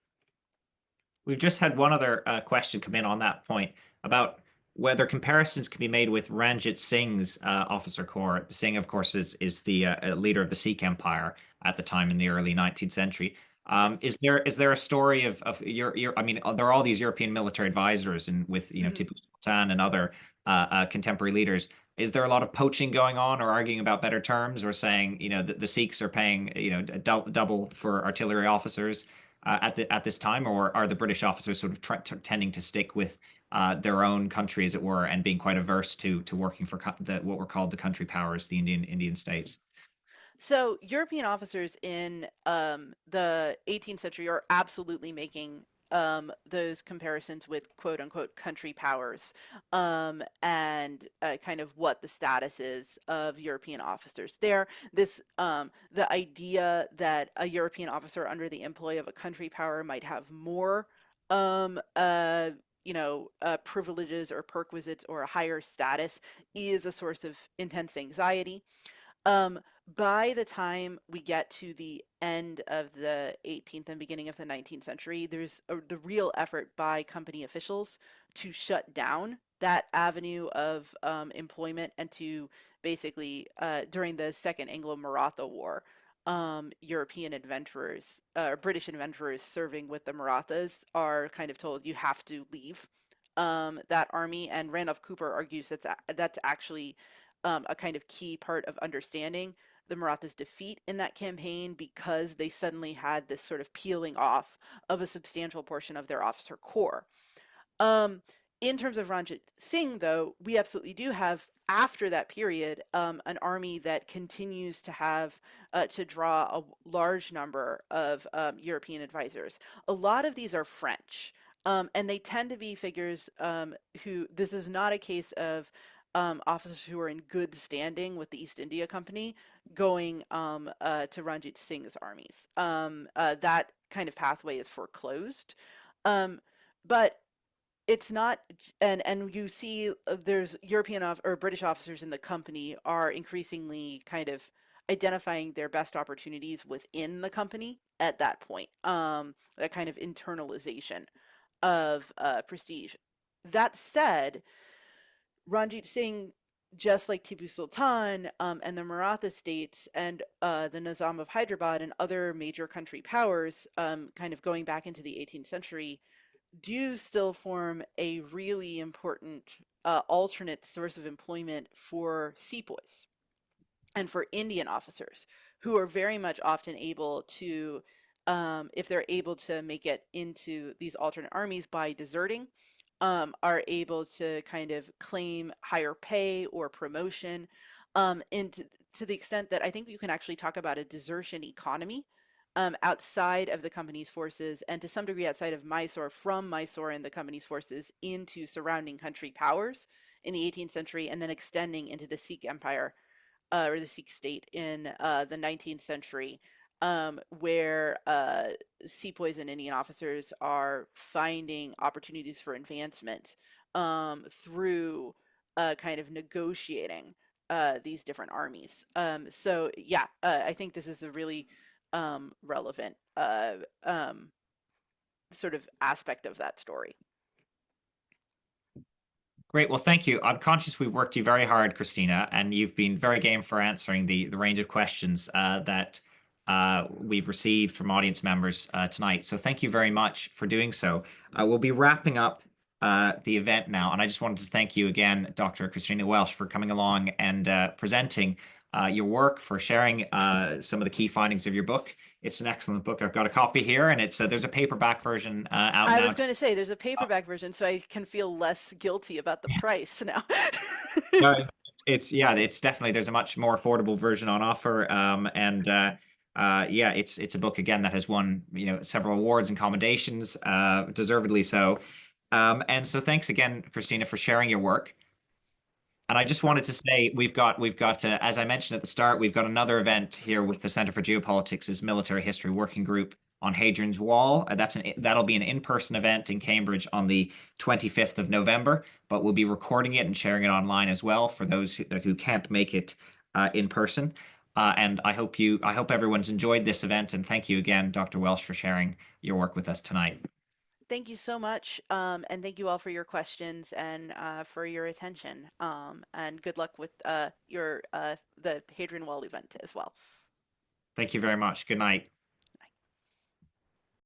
We've just had one other question come in on that point about whether comparisons can be made with Ranjit Singh's officer corps. Singh, of course, is the leader of the Sikh Empire at the time in the early 19th century. Yes. Is there a story of your I mean, there are all these European military advisors and with Mhm. Tipu Sultan and other contemporary leaders. Is there a lot of poaching going on, or arguing about better terms, or saying the Sikhs are paying double for artillery officers? At this time, or are the British officers sort of tending to stick with their own country, as it were, and being quite averse to working for what were called the country powers, the Indian states? So European officers in the 18th century are absolutely making those comparisons with quote unquote country powers, and kind of what the status is of European officers there. This the idea that a European officer under the employ of a country power might have more um, uh, privileges or perquisites or a higher status is a source of intense anxiety. Um, by the time we get to the end of the 18th and beginning of the 19th century, there's the real effort by company officials to shut down that avenue of employment, and to basically, during the Second Anglo-Maratha War, European adventurers, British adventurers serving with the Marathas are kind of told you have to leave that army. And Randolph Cooper argues that's actually a kind of key part of understanding the Marathas' defeat in that campaign, because they suddenly had this sort of peeling off of a substantial portion of their officer corps. Um, in terms of Ranjit Singh, though, we absolutely do have, after that period, an army that continues to have to draw a large number of European advisors. A lot of these are French, and they tend to be figures who, this is not a case of officers who were in good standing with the East India Company going to Ranjit Singh's armies. That kind of pathway is foreclosed. Um, but it's not, and you see there's European or British officers in the company are increasingly kind of identifying their best opportunities within the company at that point. That kind of internalization of prestige. That said, Ranjit Singh, just like Tipu Sultan and the Maratha states and the Nizam of Hyderabad and other major country powers, kind of going back into the 18th century, do still form a really important alternate source of employment for sepoys and for Indian officers who are very much often able to, if they're able to make it into these alternate armies by deserting, are able to kind of claim higher pay or promotion. And to the extent that I think you can actually talk about a desertion economy outside of the company's forces and to some degree outside of Mysore, from Mysore and the company's forces into surrounding country powers in the 18th century, and then extending into the Sikh Empire or the Sikh state in the 19th century, where sepoys and Indian officers are finding opportunities for advancement through kind of negotiating these different armies. So yeah, I think this is a really relevant sort of aspect of that story. Great. Well, thank you. I'm conscious we've worked you very hard, Christina, and you've been very game for answering the range of questions that we've received from audience members tonight. So thank you very much for doing so. We'll be wrapping up the event now, and I just wanted to thank you again, Dr. Christina Welsch, for coming along and presenting your work, for sharing some of the key findings of your book. It's an excellent book. I've got a copy here, and it's there's a paperback version out I now. was going to say there's a paperback version, so I can feel less guilty about the price now. No, it's yeah, it's definitely there's a much more affordable version on offer. And yeah, it's a book again that has won, several awards and commendations, deservedly so. And so thanks again, Christina, for sharing your work. And I No just wanted problem. to say we've got as I mentioned at the start, we've got another event here with the Center for Geopolitics' Military History Working Group on Hadrian's Wall. That'll be an in-person event in Cambridge on the 25th of November, but we'll be recording it and sharing it online as well for those who can't make it in person. And I hope everyone's enjoyed this event, and thank you again, Dr. Welsh, for sharing your work with us tonight. Thank you so much, and thank you all for your questions and for your attention. And good luck with your the Hadrian Wall event as well. Thank you very much. Good night.